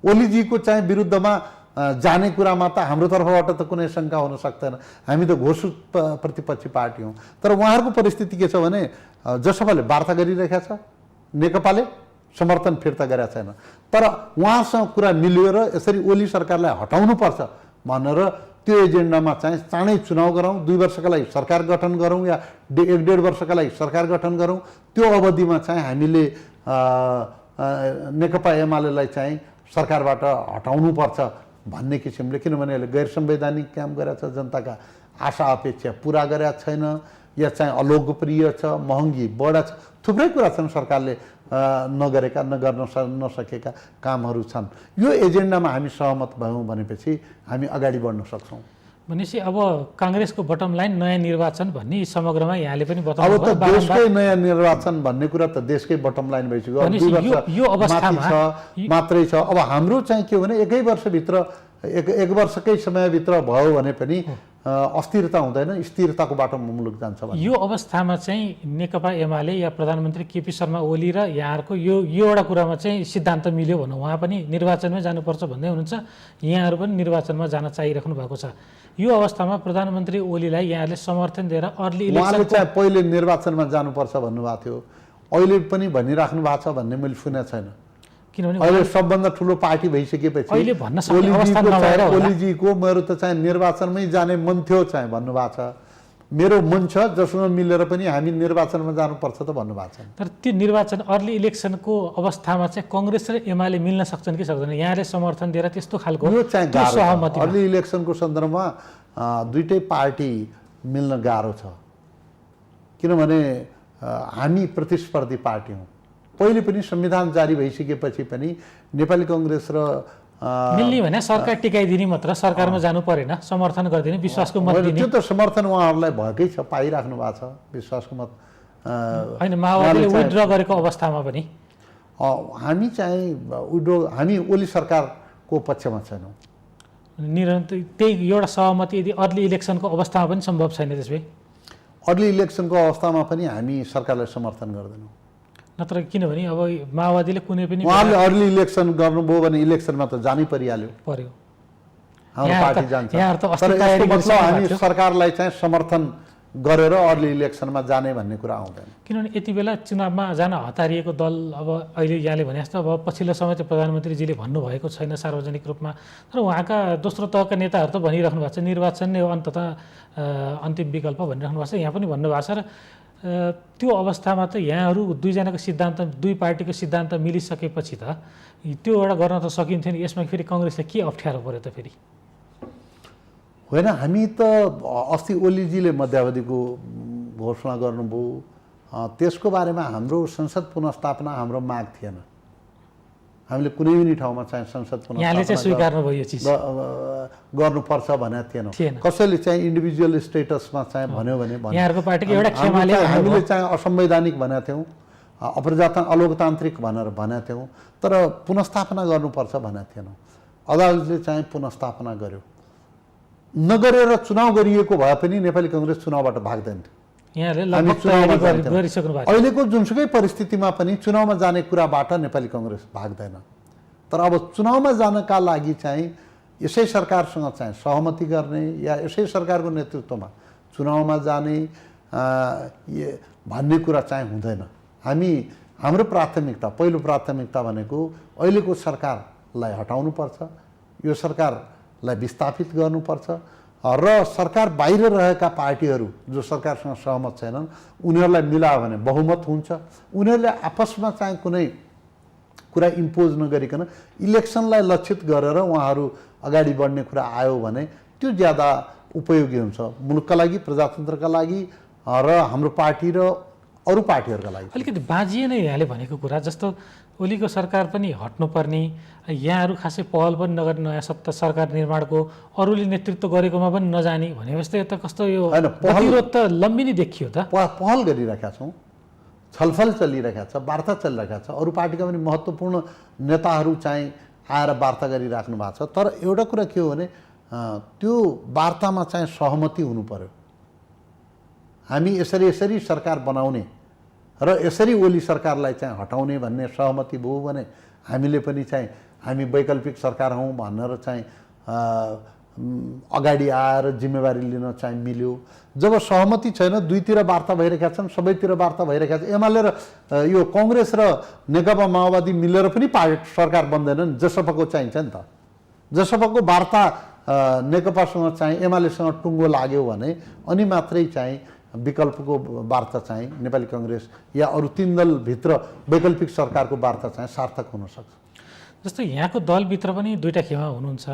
ओलीजीको चाहिँ विरुद्धमा जाने कुरामा त हाम्रो तर्फबाट त कुनै शङ्का हुन सक्दैन, हामी त घोषित प्रतिपक्षी पार्टी हौँ। तर उहाँहरूको परिस्थिति के छ भने जसपाले वार्ता गरिरहेका छ, नेकपाले समर्थन फिर्ता गरेका छैन, तर उहाँसँग कुरा मिल्यो र यसरी ओली सरकारलाई हटाउनुपर्छ भनेर त्यो एजेन्डामा चाहिँ चाँडै चुनाव गरौँ, 2 वर्षका लागि सरकार गठन गरौँ या 1.5 वर्षका लागि सरकार गठन गरौँ, त्यो अवधिमा चाहिँ हामीले नेकपा एमालेलाई चाहिँ सरकारबाट हटाउनुपर्छ भन्ने किसिमले, किनभने यसले गैर संवैधानिक काम गरेछ, जनताका आशा अपेक्षा पुरा गरेका छैन, या चाहिँ अलोकप्रिय छ, महँगी बढा छ, थुप्रै कुरा छन् सरकारले नगरेका नसकेका कामहरू छन्। यो एजेन्डामा हामी सहमत भयौँ भनेपछि हामी अगाडि बढ्न सक्छौँ। भनेपछि अब काङ्ग्रेसको बटम लाइन नयाँ निर्वाचन भन्ने समग्रमा यहाँले पनि बताउनु अब त देशकै नयाँ निर्वाचन भन्ने कुरा त देशकै बटम लाइन भइसक्यो। यो अवस्थामा मात्रै छ। अब हाम्रो चाहिँ के हो भने एकै वर्षभित्र एक वर्षकै समयभित्र भयो भने पनि अस्थिरता हुँदैन, स्थिरताको बाटोमा मुलुक जान्छ। यो अवस्थामा चाहिँ नेकपा एमाले या प्रधानमन्त्री केपी शर्मा ओली र यहाँहरूको यो एउटा कुरामा चाहिँ सिद्धान्त मिल्यो भनौँ, उहाँ पनि निर्वाचनमै जानुपर्छ भन्दै हुनुहुन्छ, यहाँहरू पनि निर्वाचनमा जान चाहिराख्नु भएको छ। यो अवस्थामा प्रधानमन्त्री ओलीलाई यहाँले समर्थन दिएर अर्ली इलेक्सन चाहिँ पहिले निर्वाचनमा जानुपर्छ भन्नुभएको थियो, अहिले पनि भनिराख्नु भएको छ भन्ने मैले सुनेको छैन। किनभने अहिले सबभन्दा ठुलो पार्टी भइसकेपछि अहिले भन्न सक्ने अवस्था नभएर ओलीजीको मेरो त चाहिँ निर्वाचनमै जाने मन थियो चाहिँ भन्नुभएको छ। मेरो मन छ, जसमा मिलेर पनि हामी निर्वाचनमा जानुपर्छ त भन्नुभएको छ। तर त्यो निर्वाचन अर्ली इलेक्सनको अवस्थामा चाहिँ काङ्ग्रेस र एमाले मिल्न सक्छन् कि सक्दैन? यहाँले समर्थन दिएर त्यस्तो खालको यो चाहिँ सहमति अर्ली इलेक्सनको सन्दर्भमा दुईटै पार्टी मिल्न गाह्रो छ, किनभने हामी प्रतिस्पर्धी पार्टी हौँ। पहिले पनि संविधान जारी भइसकेपछि पनि नेपाली काङ्ग्रेस र मिल्ने भने सरकार टिकाइदिने मात्र, सरकारमा जानु परेन, समर्थन गरिदिने, विश्वासको मत दिने। त्यो त समर्थन उहाँहरूलाई भएकै छ, पाइराख्नु भएको छ विश्वासको मत। होइन, माओवादीले विथड्र गरेको अवस्थामा पनि हामी चाहिँ हामी ओली सरकारको पक्षमा छैनौँ। निरन्तर त्यही एउटा सहमति यदि अर्ली इलेक्सनको अवस्थामा पनि सम्भव छैन, त्यसभए अर्ली इलेक्सनको अवस्थामा पनि हामी सरकारलाई समर्थन गर्दैनौँ। नत्र किनभने अब माओवादीले कुनै पनि उहाँले अर्ली इलेक्सन गर्नुभयो भने इलेक्सनमा त जानै परिहाल्यो, हाम्रो पार्टी जान्छ। तर यसको मतलब हामी सरकारलाई चाहिँ समर्थन गरेर अर्ली इलेक्सनमा जाने भन्ने कुरा आउँदैन। किनभने यति बेला चुनावमा जान हतारिएको दल अब अहिले यहाँले भने जस्तो अब पछिल्लो समय चाहिँ प्रधानमन्त्रीजीले भन्नुभएको छैन सार्वजनिक रूपमा, तर उहाँका दोस्रो तहका नेताहरू त भनिराख्नु भएको छ निर्वाचन नै हो अन्ततः अन्तिम विकल्प भनिराख्नु भएको छ, यहाँ पनि भन्नुभएको छ। र त्यो अवस्थामा त यहाँहरू दुईजनाको सिद्धान्त, दुई पार्टीको सिद्धान्त मिलिसकेपछि त त्यो एउटा गर्न त सकिन्थ्यो नि। यसमा फेरि काङ्ग्रेसलाई के अप्ठ्यारो पर्यो त फेरि? होइन, हामी त अस्ति ओलीजीले मध्यावधिको घोषणा गर्नुभयो, त्यसको बारेमा हाम्रो संसद पुनर्स्थापना हाम्रो माग थिएन। हामीले कुनै पनि ठाउँमा चाहिँ संसद यहाँले चाहिँ स्वीकार्नुभयो यो चिज गर्नुपर्छ भनेको थिएन। थिएन। कसैले चाहिँ इन्डिभिजुअल स्टेटसमा चाहिँ भन्यो भने यहाँहरूको पार्टीको एउटा खेमाले हामीले चाहिँ असंवैधानिक भनेका थियौँ, अलोकतान्त्रिक भनेर भनेका थियौँ, तर पुनर्स्थापना गर्नुपर्छ भनेका थिएनौँ। अदालतले चाहिँ पुनर्स्थापना गर्यो। नगरेर चुनाव गरिएको भए पनि नेपाली कांग्रेस चुनावबाट भाग्दैन थियो। यहाँले लगभग तयारी गरिसक्नु भएको छ। अहिलेको जुनसुकै परिस्थितिमा पनि चुनावमा जाने कुराबाट नेपाली कांग्रेस भाग्दैन। तर अब चुनावमा जानका लागि चाहिँ यसै सरकारसँग चाहिँ सहमति गर्ने या यसै सरकारको नेतृत्वमा चुनावमा जाने भन्ने कुरा चाहिँ हुँदैन। हाम्रो प्राथमिकता, पहिलो प्राथमिकता भनेको अहिलेको सरकारलाई हटाउनुपर्छ, यो सरकारलाई विस्थापित गर्नुपर्छ र सरकार बाहिर रहेका पार्टीहरू जो सरकारसँग सहमत छैनन् उनीहरूलाई मिलायो भने बहुमत हुन्छ। उनीहरूले आपसमा चाहिँ कुनै कुरा इम्पोज नगरिकन इलेक्सनलाई लक्षित गरेर उहाँहरू अगाडि बढ्ने कुरा आयो भने त्यो ज्यादा उपयोगी हुन्छ मुलुकका लागि, प्रजातन्त्रका लागि र हाम्रो पार्टी र अरू पार्टीहरूका लागि। अलिकति बाँझिए नै यहाँले भनेको कुरा जस्तो ओलीको सरकार पनि हट्नुपर्ने, यहाँहरू खासै पहल पनि नगर्ने, नयाँ सत्ता सरकार निर्माणको अरूले नेतृत्व गरेकोमा पनि नजाने भनेपछि त कस्तो यो गतिरोध त लम्बिनी देखियो त। पहल गरिरहेका छौँ, छलफल चलिरहेका छ, वार्ता चलिरहेका छ। अरू पार्टीका पनि महत्त्वपूर्ण नेताहरू चाहिँ आएर वार्ता गरिराख्नु भएको छ। तर एउटा कुरा के हो भने त्यो वार्तामा चाहिँ सहमति हुनु पर्यो। हामी यसरी सरकार बनाउने र यसरी ओली सरकारलाई चाहिँ हटाउने भन्ने सहमति भयो भने हामीले पनि चाहिँ हामी वैकल्पिक सरकार हौँ भनेर चाहिँ अगाडि आएर जिम्मेवारी लिन चाहिँ मिल्यो। जब सहमति छैन, दुईतिर वार्ता भइरहेका छन्, सबैतिर वार्ता भइरहेका छ, एमाले र यो कांग्रेस र नेकपा माओवादी मिलेर पनि सरकार बन्दैनन्। जसपाको चाहिन्छ नि त। जसपाको वार्ता नेकपासँग चाहिँ एमालेसँग टुङ्गो लाग्यो भने अनि मात्रै चाहिँ विकल्पको वार्ता चाहिँ नेपाली कांग्रेस या अरू तीन दलभित्र वैकल्पिक सरकारको वार्ता चाहिँ सार्थक हुन सक्छ। जस्तो यहाँको दलभित्र पनि दुईटा खेमा हुनुहुन्छ,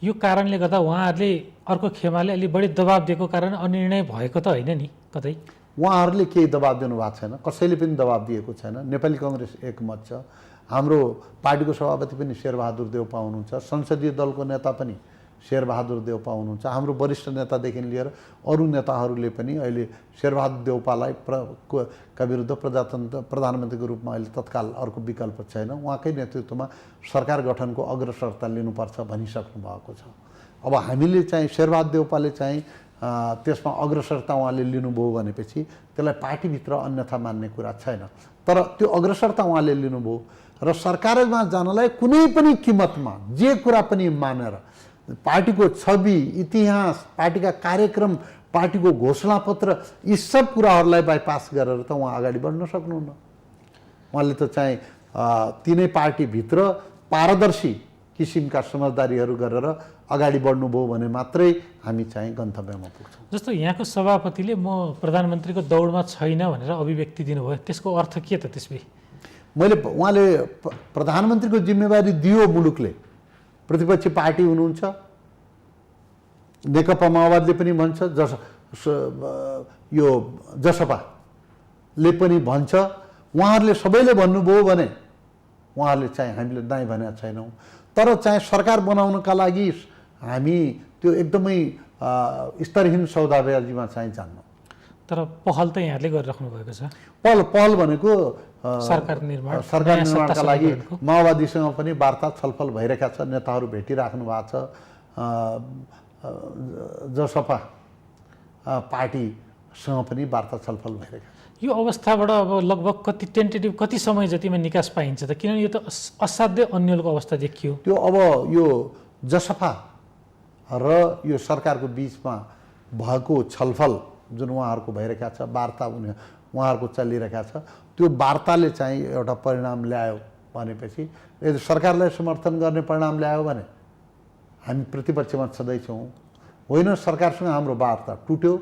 यो कारणले गर्दा उहाँहरूले अर्को खेमाले अलि बढी दबाब दिएको कारण अनिर्णय भएको त होइन नि कतै? उहाँहरूले केही दबाब दिनु भएको छैन, कसैले पनि दबाब दिएको छैन। नेपाली कांग्रेस एकमत छ। हाम्रो पार्टीको सभापति पनि शेरबहादुर देउपा हुनुहुन्छ, संसदीय दलको नेता पनि शेरबहादुर देउपा हुनुहुन्छ, हाम्रो वरिष्ठ नेतादेखि लिएर अरू नेताहरूले पनि अहिले शेरबहादुर देउपालाई का विरुद्ध प्रधानमन्त्रीको रूपमा अहिले तत्काल अर्को विकल्प छैन, उहाँकै नेतृत्वमा सरकार गठनको अग्रसरता लिनुपर्छ भनिसक्नु भएको छ। अब हामीले चाहिँ शेरबहादुर देउपाले चाहिँ त्यसमा अग्रसरता उहाँले लिनुभयो भनेपछि त्यसलाई पार्टीभित्र अन्यथा मान्ने कुरा छैन। तर त्यो अग्रसरता उहाँले लिनुभयो र सरकारमा जानलाई कुनै पनि किमतमा जे कुरा पनि मानेर पार्टीको छवि, इतिहास, पार्टीका कार्यक्रम, पार्टीको घोषणापत्र यी सब कुराहरूलाई बाइपास गरेर त उहाँ अगाडि बढ्न सक्नुहुन्न। उहाँले त चाहिँ तिनै पार्टीभित्र पारदर्शी किसिमका समझदारीहरू गरेर अगाडि बढ्नुभयो भने मात्रै हामी चाहिँ गन्तव्यमा पुग्छौँ। जस्तो यहाँको सभापतिले म प्रधानमन्त्रीको दौडमा छैन भनेर अभिव्यक्ति दिनुभयो, त्यसको अर्थ के त त्यसले? उहाँले प्रधानमन्त्रीको जिम्मेवारी दियो मुलुकले, प्रतिपक्षी पार्टी हुनुहुन्छ, नेकपा माओवादीले पनि भन्छ, यो जसपाले पनि भन्छ, उहाँहरूले सबैले भन्नुभयो भने उहाँहरूले चाहिँ हामीले नाइ भनेका छैनौँ। तर चाहिँ सरकार बनाउनका लागि हामी त्यो एकदमै स्तरहीन सौदाबाजीमा चाहिँ जान्नौँ। तर पहल त यहाँले गरिराख्नु भएको छ। पहल भनेको सरकार निर्माणका लागि माओवादीसँग पनि वार्ता छलफल भइरहेका छ, नेताहरू भेटिराख्नु भएको छ, जसपा पार्टीसँग पनि वार्ता छलफल भइरहेको छ। यो अवस्थाबाट अब लगभग कति टेन्टेटिभ कति समय जतिमा निकास पाइन्छ त? किनभने यो त असाध्य अन्यलको अवस्था देखियो। त्यो अब यो जसपा र यो सरकारको बिचमा भएको छलफल जुन उहाँहरूको भइरहेका छ, वार्ता उहाँहरूको चलिरहेका छ, त्यो वार्ताले चाहिँ एउटा परिणाम ल्यायो भनेपछि यदि सरकारलाई समर्थन गर्ने परिणाम ल्यायो भने हामी प्रतिपक्षमा छँदैछौँ। होइन, सरकारसँग हाम्रो वार्ता टुट्यो,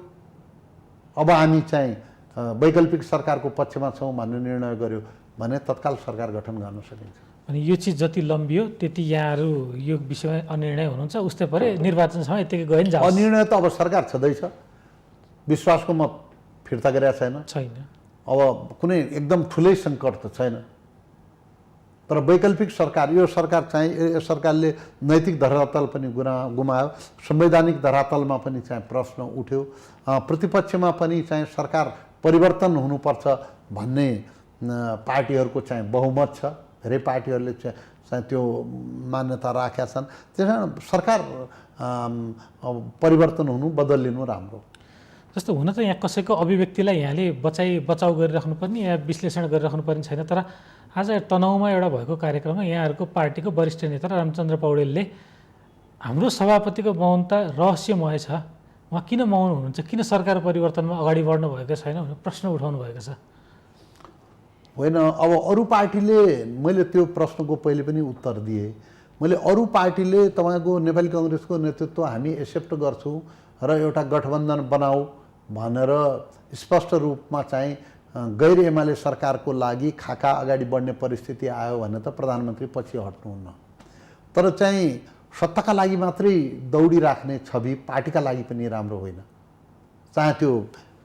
अब हामी चाहिँ वैकल्पिक सरकारको पक्षमा छौँ भन्ने निर्णय गर्यो भने तत्काल सरकार गठन गर्न सकिन्छ। अनि यो चिज जति लम्बियो त्यति यहाँहरू यो विषयमा अनिर्णय हुनुहुन्छ, उस्तै परे निर्वाचनसम्म यतिकै गयो नि जाओस्। अनिर्णय त अब सरकार छँदैछ, विश्वासको मत फिर्ता गरेका छैन। अब अब कुनै एकदम ठुलै सङ्कट त छैन। तर वैकल्पिक सरकार यो सरकार चाहिँ यो सरकारले नैतिक धरातल पनि गुमायो, संवैधानिक धरातलमा पनि चाहिँ प्रश्न उठ्यो, प्रतिपक्षमा पनि चाहिँ सरकार परिवर्तन हुनुपर्छ भन्ने पार्टीहरूको चाहिँ बहुमत छ। धेरै पार्टीहरूले चाहिँ त्यो मान्यता राखेका छन्। त्यसैले सरकार परिवर्तन हुनु, बदलिनु राम्रो। जस्तो हुन त यहाँ कसैको अभिव्यक्तिलाई यहाँले बचाउ गरिराख्नुपर्ने या विश्लेषण गरिराख्नुपर्ने छैन, तर आज तनहुमा एउटा भएको कार्यक्रममा यहाँहरूको पार्टीको वरिष्ठ नेता रामचन्द्र पौडेलले हाम्रो सभापतिको मौनता रहस्यमय छ, उहाँ किन मौन हुनुहुन्छ, किन सरकार परिवर्तनमा अगाडि बढ्नु भएको छैन भनेर प्रश्न उठाउनु भएको छ। होइन, अब अरू पार्टीले, मैले त्यो प्रश्नको पहिले पनि उत्तर दिएँ, मैले अरू पार्टीले तपाईँको नेपाली काङ्ग्रेसको नेतृत्व हामी एक्सेप्ट गर्छौँ र एउटा गठबन्धन बनाऊ भनेर स्पष्ट रूपमा चाहिँ गैर एमाले सरकारको लागि खाका अगाडि बढ्ने परिस्थिति आयो भने त प्रधानमन्त्री पछि हट्नुहुन्न। तर चाहिँ सत्ताका लागि मात्रै दौडिराख्ने छवि पार्टीका लागि पनि राम्रो होइन। चाहे त्यो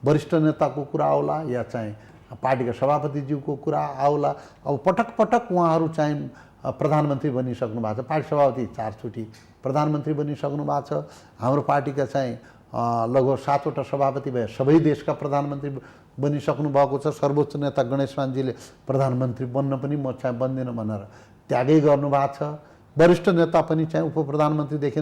वरिष्ठ नेताको कुरा आउला या चाहिँ पार्टीका सभापतिज्यूको कुरा आउला, अब पटक पटक उहाँहरू चाहिँ प्रधानमन्त्री बनिसक्नु भएको छ। पार्टी सभापति 4 चोटि प्रधानमन्त्री बनिसक्नु भएको छ। हाम्रो पार्टीका चाहिँ लगभग 7वटा सभापति भए, सबै देशका प्रधानमन्त्री बनिसक्नु भएको छ। सर्वोच्च नेता गणेश मानजीले प्रधानमन्त्री बन्न पनि म चाहिँ बन्दिनँ भनेर त्यागै गर्नुभएको छ। वरिष्ठ नेता पनि चाहिँ उप प्रधानमन्त्रीदेखि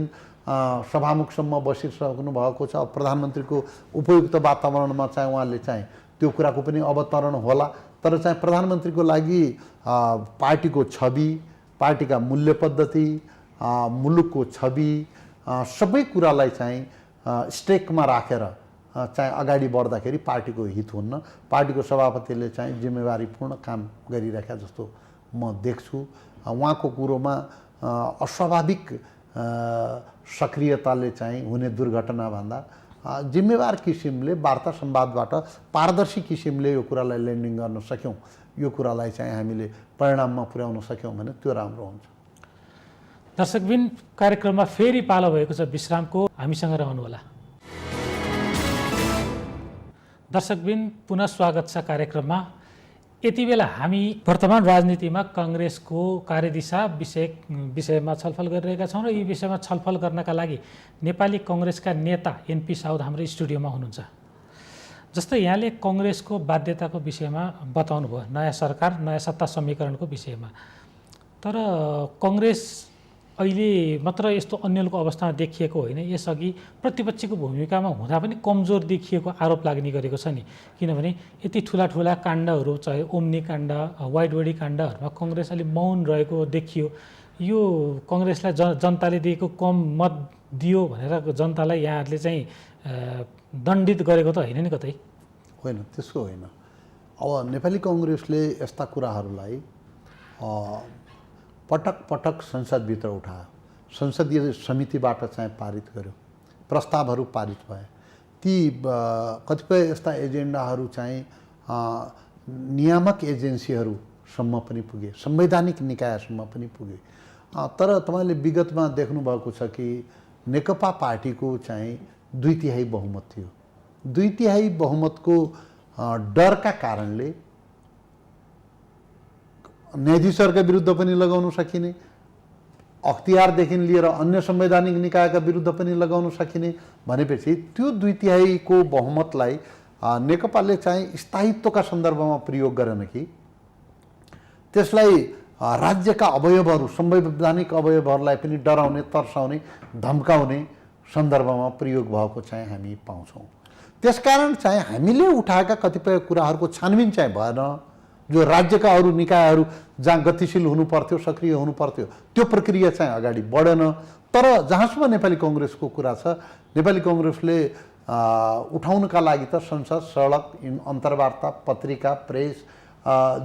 सभामुखसम्म बसिसक्नु भएको छ। प्रधानमन्त्रीको उपयुक्त वातावरणमा चाहिँ उहाँले चाहिँ त्यो कुराको पनि अवतरण होला। तर चाहिँ प्रधानमन्त्रीको लागि पार्टीको छवि, पार्टीका मूल्य पद्धति, मुलुकको छवि, सबै कुरालाई चाहिँ स्टेकमा राखेर चाहिँ अगाडि बढ्दाखेरि पार्टीको हित हुन्न। पार्टीको सभापतिले चाहिँ जिम्मेवारीपूर्ण काम गरिरहेका जस्तो म देख्छु। उहाँको कुरोमा अस्वाभाविक सक्रियताले चाहिँ हुने दुर्घटनाभन्दा जिम्मेवार किसिमले वार्ता संवादबाट पारदर्शी किसिमले यो कुरालाई ल्यान्डिङ गर्न सक्यौँ, यो कुरालाई चाहिँ हामीले परिणाममा पुर्याउन सक्यौँ भने त्यो राम्रो हुन्छ। दर्शकबिन, कार्यक्रममा फेरि पालो भएको छ विश्रामको, हामीसँग रहनुहोला। दर्शकबिन, पुनः स्वागत छ कार्यक्रममा। यति बेला हामी वर्तमान राजनीतिमा काङ्ग्रेसको कार्यदिशा विषयमा छलफल गरिरहेका छौँ र यी विषयमा छलफल गर्नका लागि नेपाली काङ्ग्रेसका नेता एनपी साउद हाम्रो स्टुडियोमा हुनुहुन्छ। जस्तै यहाँले काङ्ग्रेसको बाध्यताको विषयमा बताउनु भयो, नयाँ सरकार, नयाँ सत्ता समीकरणको विषयमा। तर काङ्ग्रेस अहिले मात्र यस्तो अन्यलको अवस्थामा देखिएको होइन, यसअघि प्रतिपक्षको भूमिकामा हुँदा पनि कमजोर देखिएको आरोप लाग्ने गरेको छ नि। किनभने यति ठुला काण्डहरू, चाहे ओम्नी काण्ड, वाइड बडी काण्डहरूमा काङ्ग्रेस अलि मौन रहेको देखियो। यो काङ्ग्रेसलाई जनताले दिएको कम मत दियो भनेर जनतालाई यहाँहरूले चाहिँ दण्डित गरेको त होइन नि कतै? होइन, त्यसो होइन। अब नेपाली काङ्ग्रेसले यस्ता कुराहरूलाई पटक पटक संसदभित्र उठायो, संसदीय समितिबाट चाहिँ पारित गर्यो, प्रस्तावहरू पारित भए। ती कतिपय यस्ता एजेन्डाहरू चाहिँ नियामक एजेन्सीहरूसम्म पनि पुगे, संवैधानिक निकायसम्म पनि पुगे। तर तपाईँले विगतमा देख्नुभएको छ कि नेकपा पार्टीको चाहिँ 2/3 बहुमत थियो। 2/3 बहुमतको डरका कारणले न्यायाधीशहरूका विरुद्ध पनि लगाउन सकिने, अख्तियारदेखि लिएर अन्य संवैधानिक निकायका विरुद्ध पनि लगाउन सकिने भनेपछि त्यो 2/3 को बहुमतलाई नेकपाले चाहिँ स्थायित्वका सन्दर्भमा प्रयोग गरेन कि त्यसलाई राज्यका अवयवहरू, संवैधानिक अवयवहरूलाई पनि डराउने, तर्साउने, धम्काउने सन्दर्भमा प्रयोग भएको चाहिँ हामी पाउँछौँ। त्यसकारण चाहिँ हामीले उठाएका कतिपय कुराहरूको छानबिन चाहिँ भएन। जो राज्यका अरू निकायहरू जहाँ गतिशील हुनु पर्थ्यो, सक्रिय हुनु पर्थ्यो, त्यो प्रक्रिया चाहिँ अगाडि बढेन। तर जहाँसम्म नेपाली काङ्ग्रेसको कुरा छ, नेपाली काङ्ग्रेसले उठाउनका लागि त संसद, सडक, अन्तर्वार्ता, पत्रिका, प्रेस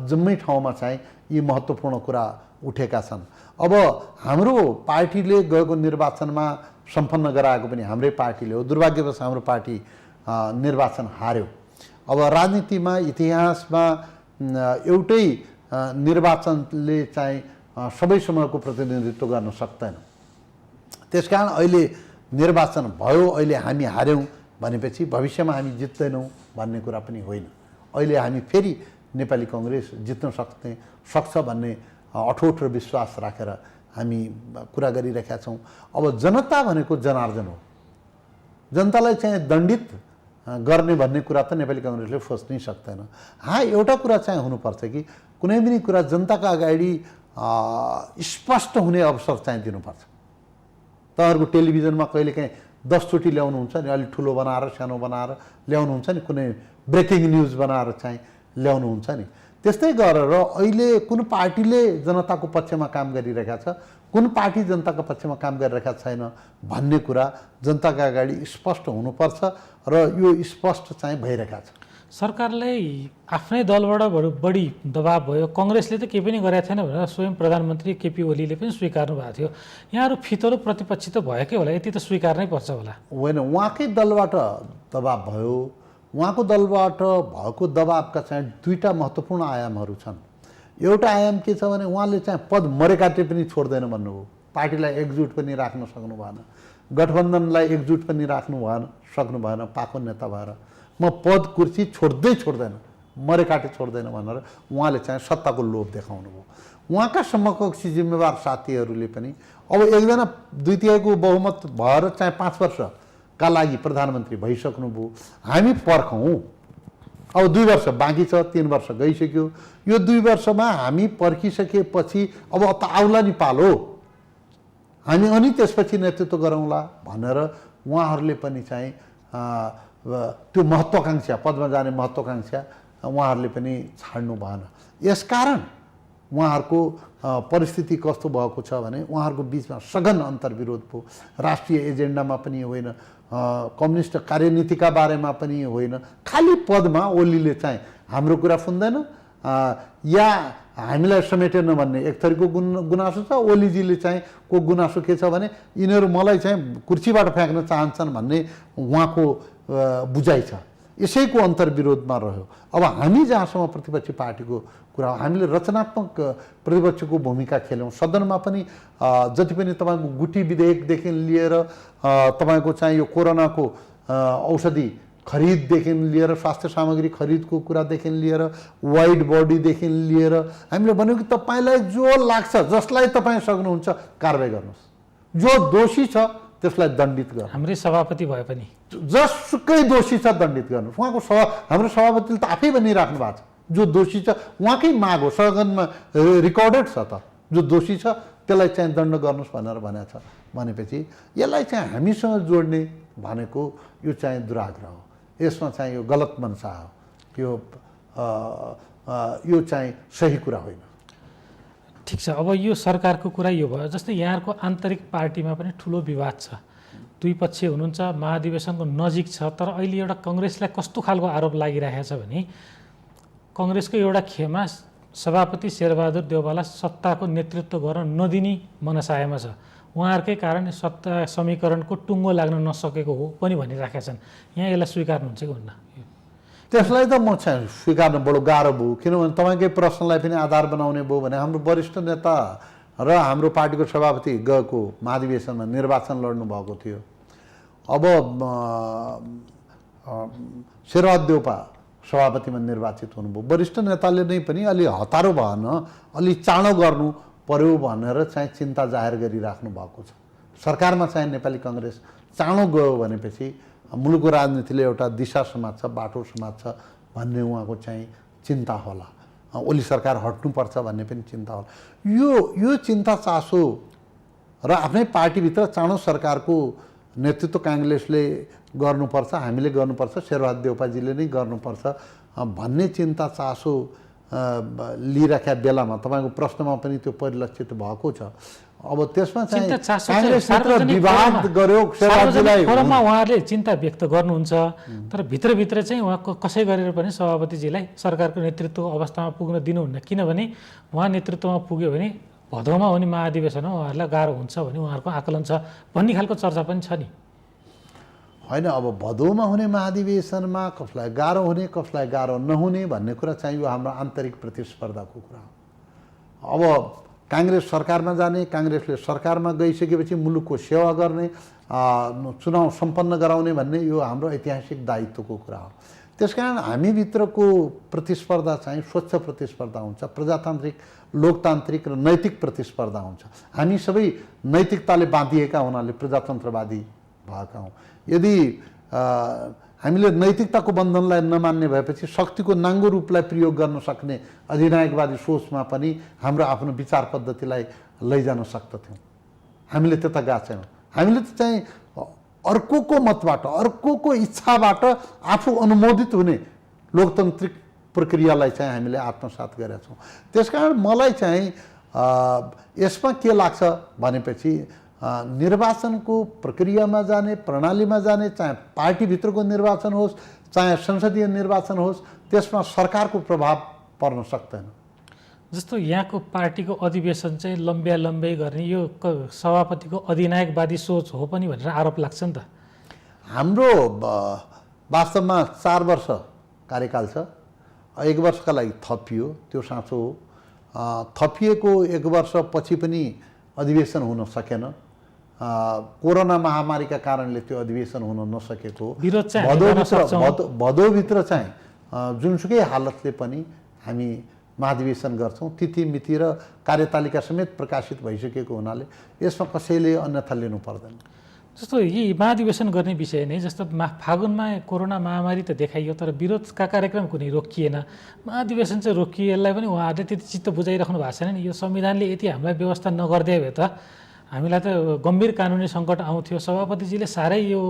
जम्मै ठाउँमा चाहिँ यी महत्त्वपूर्ण कुरा उठेका छन्। अब हाम्रो पार्टीले गएको निर्वाचनमा सम्पन्न गराएको पनि हाम्रै पार्टीले हो। दुर्भाग्यवश हाम्रो पार्टी निर्वाचन हार्यो। अब राजनीतिमा, इतिहासमा एउटै निर्वाचनले चाहिँ सबै समयको प्रतिनिधित्व गर्न सक्दैन। त्यसकारण अहिले निर्वाचन भयो, अहिले हामी हार्यौँ भनेपछि भविष्यमा हामी जित्दैनौँ भन्ने कुरा पनि होइन। अहिले हामी फेरि नेपाली काङ्ग्रेस जित्न सक्छ भन्ने अठोट र विश्वास राखेर हामी कुरा गरिरहेका छौँ। अब जनता भनेको जनार्दन हो, जनतालाई चाहिँ दण्डित गर्ने भन्ने कुरा त नेपाली काङ्ग्रेसले सोच्नै सक्दैन। एउटा कुरा चाहिँ हुनुपर्छ कि कुनै पनि कुरा जनताका अगाडि स्पष्ट हुने अवसर चाहिँ दिनुपर्छ। तपाईँहरूको टेलिभिजनमा कहिलेकाहीँ 10 चोटि ल्याउनुहुन्छ नि, अलिक ठुलो बनाएर सानो बनाएर ल्याउनुहुन्छ नि, कुनै ब्रेकिङ न्युज बनाएर चाहिँ ल्याउनुहुन्छ नि। त्यस्तै गरेर अहिले कुन पार्टीले जनताको पक्षमा काम गरिरहेका छ, कुन पार्टी जनताको पक्षमा काम गरिरहेका छैन भन्ने कुरा जनताका अगाडि स्पष्ट हुनुपर्छ र यो स्पष्ट चाहिँ भइरहेका छ। सरकारलाई आफ्नै दलबाट बढी दबाब भयो, कङ्ग्रेसले त केही पनि गरेको थिएन भनेर स्वयं प्रधानमन्त्री केपी ओलीले पनि स्वीकार्नु भएको थियो। यहाँहरू फितलो प्रतिपक्षी त भएकै होला, यति त स्वीकार्नै पर्छ होला। होइन, उहाँकै दलबाट दबाब भयो। उहाँको दलबाट भएको दबाबका चाहिँ दुईटा महत्त्वपूर्ण आयामहरू छन्। एउटा आयाम के छ भने उहाँले चाहिँ पद मरेकाटे पनि छोड्दैन भन्नुभयो, पार्टीलाई एकजुट पनि राख्न सक्नु भएन, गठबन्धनलाई एकजुट पनि सक्नु भएन, पाको नेता भएर म पद कुर्सी छोड्दैन, मरेकाटे छोड्दैन भनेर उहाँले चाहिँ सत्ताको लोभ देखाउनु भयो। उहाँका समकक्षी जिम्मेवार साथीहरूले पनि अब एकजना 2/3 बहुमत भएर चाहिँ 5 वर्षका लागि प्रधानमन्त्री भइसक्नुभयो, हामी पर्खौँ। अब 2 वर्ष बाँकी छ, 3 वर्ष गइसक्यो, यो 2 वर्षमा हामी पर्खिसकेपछि अब त आउला नि पालो, हामी अनि त्यसपछि नेतृत्व गरौँला भनेर उहाँहरूले पनि चाहिँ त्यो महत्त्वाकांक्षा, पदमा जाने महत्त्वाकांक्षा उहाँहरूले पनि छाड्नु भएन। यसकारण उहाँहरूको परिस्थिति कस्तो भएको छ भने उहाँहरूको बिचमा सघन अन्तर्विरोध भयो। राष्ट्रिय एजेन्डामा पनि होइन, कम्युनिस्ट कार्यनीतिका बारेमा पनि होइन, खालि पदमा ओलीले चाहिँ हाम्रो कुरा सुन्दैन या हामीलाई समेटेन भन्ने एक थरीको गुनासो छ। ओलीजीले चाहिँ को गुनासो के छ भने यिनीहरू मलाई चाहिँ कुर्सीबाट फ्याँक्न चाहन्छन् भन्ने उहाँको बुझाइ छ। यसैको अन्तर्विरोधमा रह्यो। अब हामी जहाँसम्म प्रतिपक्षी पार्टीको कुरा हो, हामीले रचनात्मक प्रतिपक्षको भूमिका खेल्यौँ। सदनमा पनि जति पनि तपाईँको गुटी विधेयकदेखि लिएर तपाईँको चाहिँ यो कोरोनाको औषधि खरिददेखि लिएर, स्वास्थ्य सामग्री खरिदको कुरादेखि लिएर, वाइड बडीदेखि लिएर हामीले भन्यौँ कि तपाईँलाई जो लाग्छ, जसलाई तपाईँ सक्नुहुन्छ कारबाही गर्नुहोस्, जो दोषी छ त्यसलाई दण्डित गर्नु। हाम्रै सभापति भए पनि जसुकै दोषी छ दण्डित गर्नुहोस्। उहाँको हाम्रो सभापतिले त आफै भनिराख्नु भएको छ, जो दोषी छ उहाँकै माग हो, सदनमा रेकर्डेड छ त, जो दोषी छ त्यसलाई चाहिँ दण्ड गर्नुहोस् भनेर भनेको छ। भनेपछि यसलाई चाहिँ हामीसँग जोड्ने भनेको यो चाहिँ दुराग्रह हो, यसमा चाहिँ यो गलत मनसा हो, यो चाहिँ सही कुरा होइन। ठिक छ, अब यो सरकारको कुरा यो भयो। जस्तै यहाँहरूको आन्तरिक पार्टीमा पनि ठुलो विवाद छ, दुई पक्ष हुनुहुन्छ, महाधिवेशनको नजिक छ, तर अहिले एउटा कङ्ग्रेसलाई कस्तो खालको आरोप लागिरहेको छ भने कङ्ग्रेसको एउटा खेमा सभापति शेरबहादुर देउवालाई सत्ताको नेतृत्व गर्न नदिने मनसायमा छ। उहाँहरूकै कारण सत्ता समीकरणको टुङ्गो लाग्न नसकेको हो पनि भनिराखेका छन्। यहाँ यसलाई स्वीकार्नुहुन्छ कि हुन्न? त्यसलाई त म चाहिँ स्वीकार्न बडो गाह्रो भयो, किनभने तपाईँकै प्रश्नलाई पनि आधार बनाउने भयो भने हाम्रो वरिष्ठ नेता र हाम्रो पार्टीको सभापति गएको महाधिवेशनमा निर्वाचन लड्नु भएको थियो। अब शेरबहादुर देउवा सभापतिमा निर्वाचित हुनुभयो, वरिष्ठ नेताले नै पनि अलि हतारो भएन, अलि चाँडो गर्नु पर्यो भनेर चाहिँ चिन्ता जाहेर गरिराख्नु भएको छ। सरकारमा चाहिँ नेपाली कङ्ग्रेस चाँडो गयो भनेपछि मुलुकको राजनीतिले एउटा दिशा समात्छ, बाटो समात्छ भन्ने उहाँको चाहिँ चिन्ता होला। ओली सरकार हट्नुपर्छ भन्ने पनि चिन्ता होला। यो चिन्ता चासो र आफ्नै पार्टीभित्र चाँडो सरकारको नेतृत्व काङ्ग्रेसले गर्नुपर्छ, हामीले गर्नुपर्छ, शेरबहादुर देउपाजीले नै गर्नुपर्छ भन्ने चिन्ता चासो लिइराखेका बेलामा तपाईँको प्रश्नमा पनि त्यो परिलक्षित भएको छ। अब त्यसमा चाहिँ काङ्ग्रेसले विवाद गर्यो, शेरबहादुरजीलाई फोरममा उहाँहरूले चिन्ता व्यक्त गर्नुहुन्छ, तर भित्रभित्र चाहिँ उहाँको कसै गरेर पनि सभापतिजीलाई सरकारको नेतृत्व अवस्थामा पुग्न दिनुहुन्न, किनभने उहाँ नेतृत्वमा पुग्यो भने भदौमा हुने महाधिवेशनमा उहाँहरूलाई गाह्रो हुन्छ भन्ने उहाँहरूको आकलन छ भन्ने खालको चर्चा पनि छ नि। होइन, अब भदौमा हुने महाधिवेशनमा कसलाई गाह्रो हुने, कसलाई गाह्रो नहुने भन्ने कुरा चाहिँ यो हाम्रो आन्तरिक प्रतिस्पर्धाको कुरा हो। अब काङ्ग्रेस सरकारमा जाने, काङ्ग्रेसले सरकारमा गइसकेपछि मुलुकको सेवा गर्ने, चुनाव सम्पन्न गराउने भन्ने यो हाम्रो ऐतिहासिक दायित्वको कुरा हो। त्यसकारण हामीभित्रको प्रतिस्पर्धा चाहिँ स्वच्छ प्रतिस्पर्धा हुन्छ, प्रजातान्त्रिक लोकतान्त्रिक र नैतिक प्रतिस्पर्धा हुन्छ। हामी सबै नैतिकताले बाँधिएका हुनाले प्रजातन्त्रवादी भएका हौँ। यदि हामीले नैतिकताको बन्धनलाई नमान्ने भएपछि शक्तिको नाङ्गो रूपलाई प्रयोग गर्न सक्ने अधिनायकवादी सोचमा पनि हाम्रो आफ्नो विचार पद्धतिलाई लैजान सक्दथ्यौँ। हामीले त्यता गएको छैनौँ। हामीले त चाहिँ अर्कोको मतबाट, अर्कोको इच्छाबाट आफू अनुमोदित हुने लोकतान्त्रिक प्रक्रियालाई चाहिँ हामीले आत्मसात गरेका छौँ। त्यसकारण मलाई चाहिँ यसमा के लाग्छ भनेपछि निर्वाचनको प्रक्रियामा जाने, प्रणालीमा जाने, चाहे पार्टीभित्रको निर्वाचन होस्, चाहे संसदीय निर्वाचन होस्, त्यसमा सरकारको प्रभाव पर्न सक्दैन। जस्तो यहाँको पार्टीको अधिवेशन चाहिँ लम्ब्याइ गर्ने यो सभापतिको अधिनायकवादी सोच हो पनि भनेर आरोप लाग्छ नि त। हाम्रो वास्तवमा 4 वर्ष कार्यकाल छ। 1 वर्षका लागि थपियो, त्यो साँचो हो। थपिएको 1 वर्षपछि पनि अधिवेशन हुन सकेन। कोरोना महामारीका कारणले त्यो अधिवेशन हुन नसकेको। भदौभित्र चाहिँ जुनसुकै हालतले पनि हामी महाधिवेशन गर्छौँ। तिथि मिति र कार्यतालिका समेत प्रकाशित भइसकेको हुनाले यसमा कसैले अन्यथा लिनु पर्दैन। जस्तो यी महाधिवेशन गर्ने विषय नै, जस्तो फागुनमा कोरोना महामारी त देखाइयो तर विरोधका कार्यक्रम कुनै रोकिएन, महाधिवेशन चाहिँ रोकियो। यसलाई पनि उहाँहरूले त्यति चित्त बुझाइराख्नु भएको छैन नि। यो संविधानले यति हामीलाई व्यवस्था नगरिदिए भए त हामीलाई त गम्भीर कानुनी सङ्कट आउँथ्यो। सभापतिजीले साह्रै यो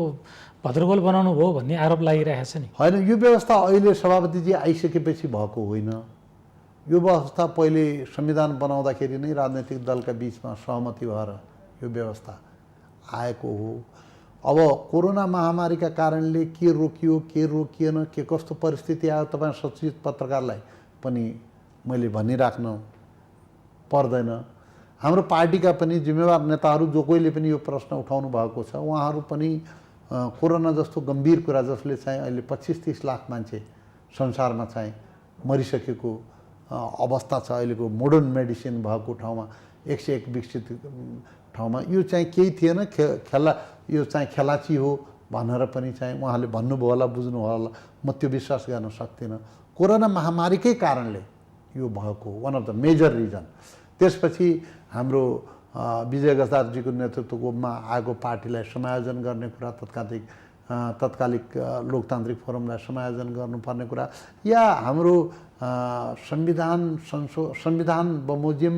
भद्रगोल बनाउनु भयो भन्ने आरोप लागिरहेको छ नि। होइन, यो व्यवस्था अहिले सभापतिजी आइसकेपछि भएको होइन। यो व्यवस्था पहिले संविधान बनाउँदाखेरि नै राजनैतिक दलका बिचमा सहमति भएर यो व्यवस्था आएको हो। अब कोरोना महामारीका कारणले के रोकियो, के रोकिएन, के कस्तो परिस्थिति आयो, तपाईँ सचेत पत्रकारलाई पनि मैले भनिराख्न पर्दैन। हाम्रो पार्टीका पनि जिम्मेवार नेताहरू जो कोहीले पनि यो प्रश्न उठाउनु भएको छ, उहाँहरू पनि कोरोना जस्तो गम्भीर कुरा जसले चाहिँ अहिले 25-30 लाख मान्छे संसारमा चाहिँ मरिसकेको अवस्था छ, अहिलेको मोडर्न मेडिसिन भएको ठाउँमा, 101 विकसित ठाउँमा यो चाहिँ केही थिएन, यो चाहिँ खेलाची हो भनेर पनि चाहिँ उहाँले भन्नुभयो होला, बुझ्नु होला। म त्यो विश्वास गर्न सक्दिनँ। कोरोना महामारीकै कारणले यो भएको one of the major reason. त्यसपछि हाम्रो विजय गजदारजीको नेतृत्वमा आएको पार्टीलाई समायोजन गर्ने कुरा, तत्कालिक लोकतान्त्रिक फोरमलाई समायोजन गर्नुपर्ने कुरा, या हाम्रो संविधान बमोजिम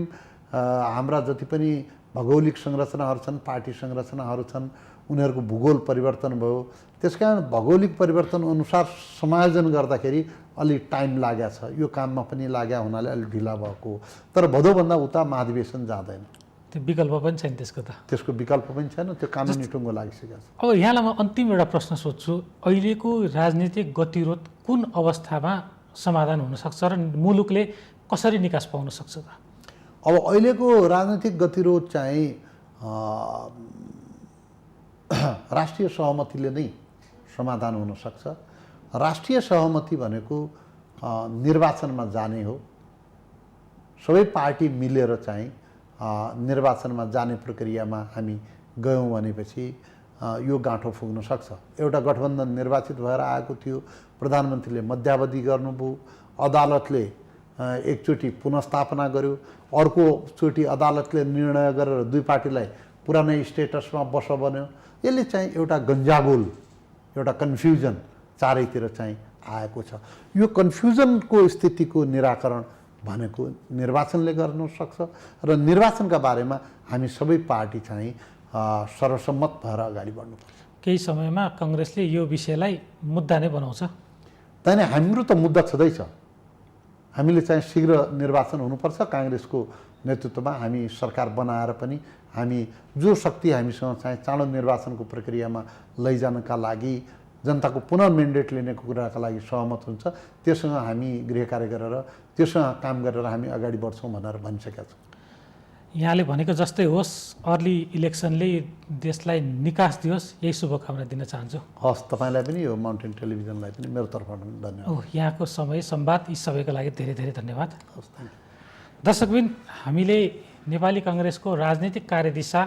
हाम्रा जति पनि भौगोलिक संरचनाहरू छन्, पार्टी संरचनाहरू छन्, उनीहरूको भूगोल परिवर्तन भयो। त्यसकारण भौगोलिक परिवर्तन अनुसार समायोजन गर्दाखेरि अलि टाइम लागेको छ। यो काममा पनि लाग्या हुनाले अलि ढिला भएको। तर भदौभन्दा उता महाधिवेशन जाँदैन। त्यो विकल्प पनि छैन त्यसको त। त्यसको विकल्प पनि छैन, त्यो कानुनी टुङ्गो लागिसकेको छ। अब यहाँलाई म अन्तिम एउटा प्रश्न सोध्छु, अहिलेको राजनीतिक गतिरोध कुन अवस्थामा समाधान हुनसक्छ र मुलुकले कसरी निकास पाउन सक्छ त? अब अहिलेको राजनीतिक गतिरोध चाहिँ राष्ट्रिय सहमतिले नै समाधान हुन सक्छ। राष्ट्रिय सहमति भनेको निर्वाचनमा जाने हो। सबै पार्टी मिलेर चाहिँ निर्वाचनमा जाने प्रक्रियामा हामी गयौँ भनेपछि यो गाँठो पुग्न सक्छ। एउटा गठबन्धन निर्वाचित भएर आएको थियो, प्रधानमन्त्रीले मध्यावधि गर्नुभयो, अदालतले एकचोटि पुनस्थापना गर्यो, अर्कोचोटि अदालतले निर्णय गरेर दुई पार्टीलाई पुरानै स्टेटसमा बस बन्यो। यसले चाहिँ एउटा गन्जागोल, एउटा कन्फ्युजन चारैतिर चाहिँ आएको छ। यो कन्फ्युजनको स्थितिको निराकरण भनेको निर्वाचनले गर्न सक्छ र निर्वाचनका बारेमा हामी सबै पार्टी चाहिँ सर्वसम्मत भएर अगाडि बढ्नुपर्छ। केही समयमा काङ्ग्रेसले यो विषयलाई मुद्दा नै बनाउँछ। त्यही नै हाम्रो त मुद्दा छँदैछ। हामीले चाहिँ शीघ्र निर्वाचन हुनुपर्छ। काङ्ग्रेसको नेतृत्वमा हामी सरकार बनाएर पनि हामी जो शक्ति हामीसँग चाहिँ चाँडो निर्वाचनको प्रक्रियामा लैजानका लागि, जनताको पुनः मेन्डेट लिनेको कुराका लागि सहमत हुन्छ, त्योसँग हामी गृह कार्य गरेर त्योसँग काम गरेर हामी अगाडि बढ्छौँ भनेर भनिसकेका छौँ। यहाँले भनेको जस्तै होस्, अर्ली इलेक्सनले देशलाई निकास दियोस्, यही शुभकामना दिन चाहन्छु। हस्, तपाईँलाई पनि, यो माउन्टेन टेलिभिजनलाई पनि मेरो तर्फबाट धन्यवाद। यहाँको समय संवाद यी सबैका लागि धेरै धेरै धन्यवाद। हस्, थ्याङ्क यू। दर्शकबिन, हामीले नेपाली काङ्ग्रेसको राजनीतिक कार्यदिशा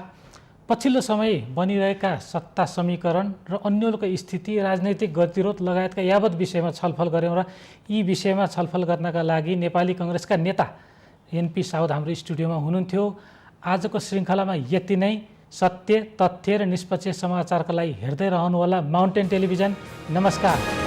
पछिल्लो समय बनिरहेका सत्ता समीकरण र अन्यलको स्थिति, राजनैतिक गतिरोध लगायतका यावत विषयमा छलफल गऱ्यौँ र यी विषयमा छलफल गर्नका लागि नेपाली कङ्ग्रेसका नेता एनपी साउद हाम्रो स्टुडियोमा हुनुहुन्थ्यो। आजको श्रृङ्खलामा यति नै। सत्य, तथ्य र निष्पक्ष समाचारका लागि हेर्दै रहनुहोला माउन्टेन टेलिभिजन। नमस्कार।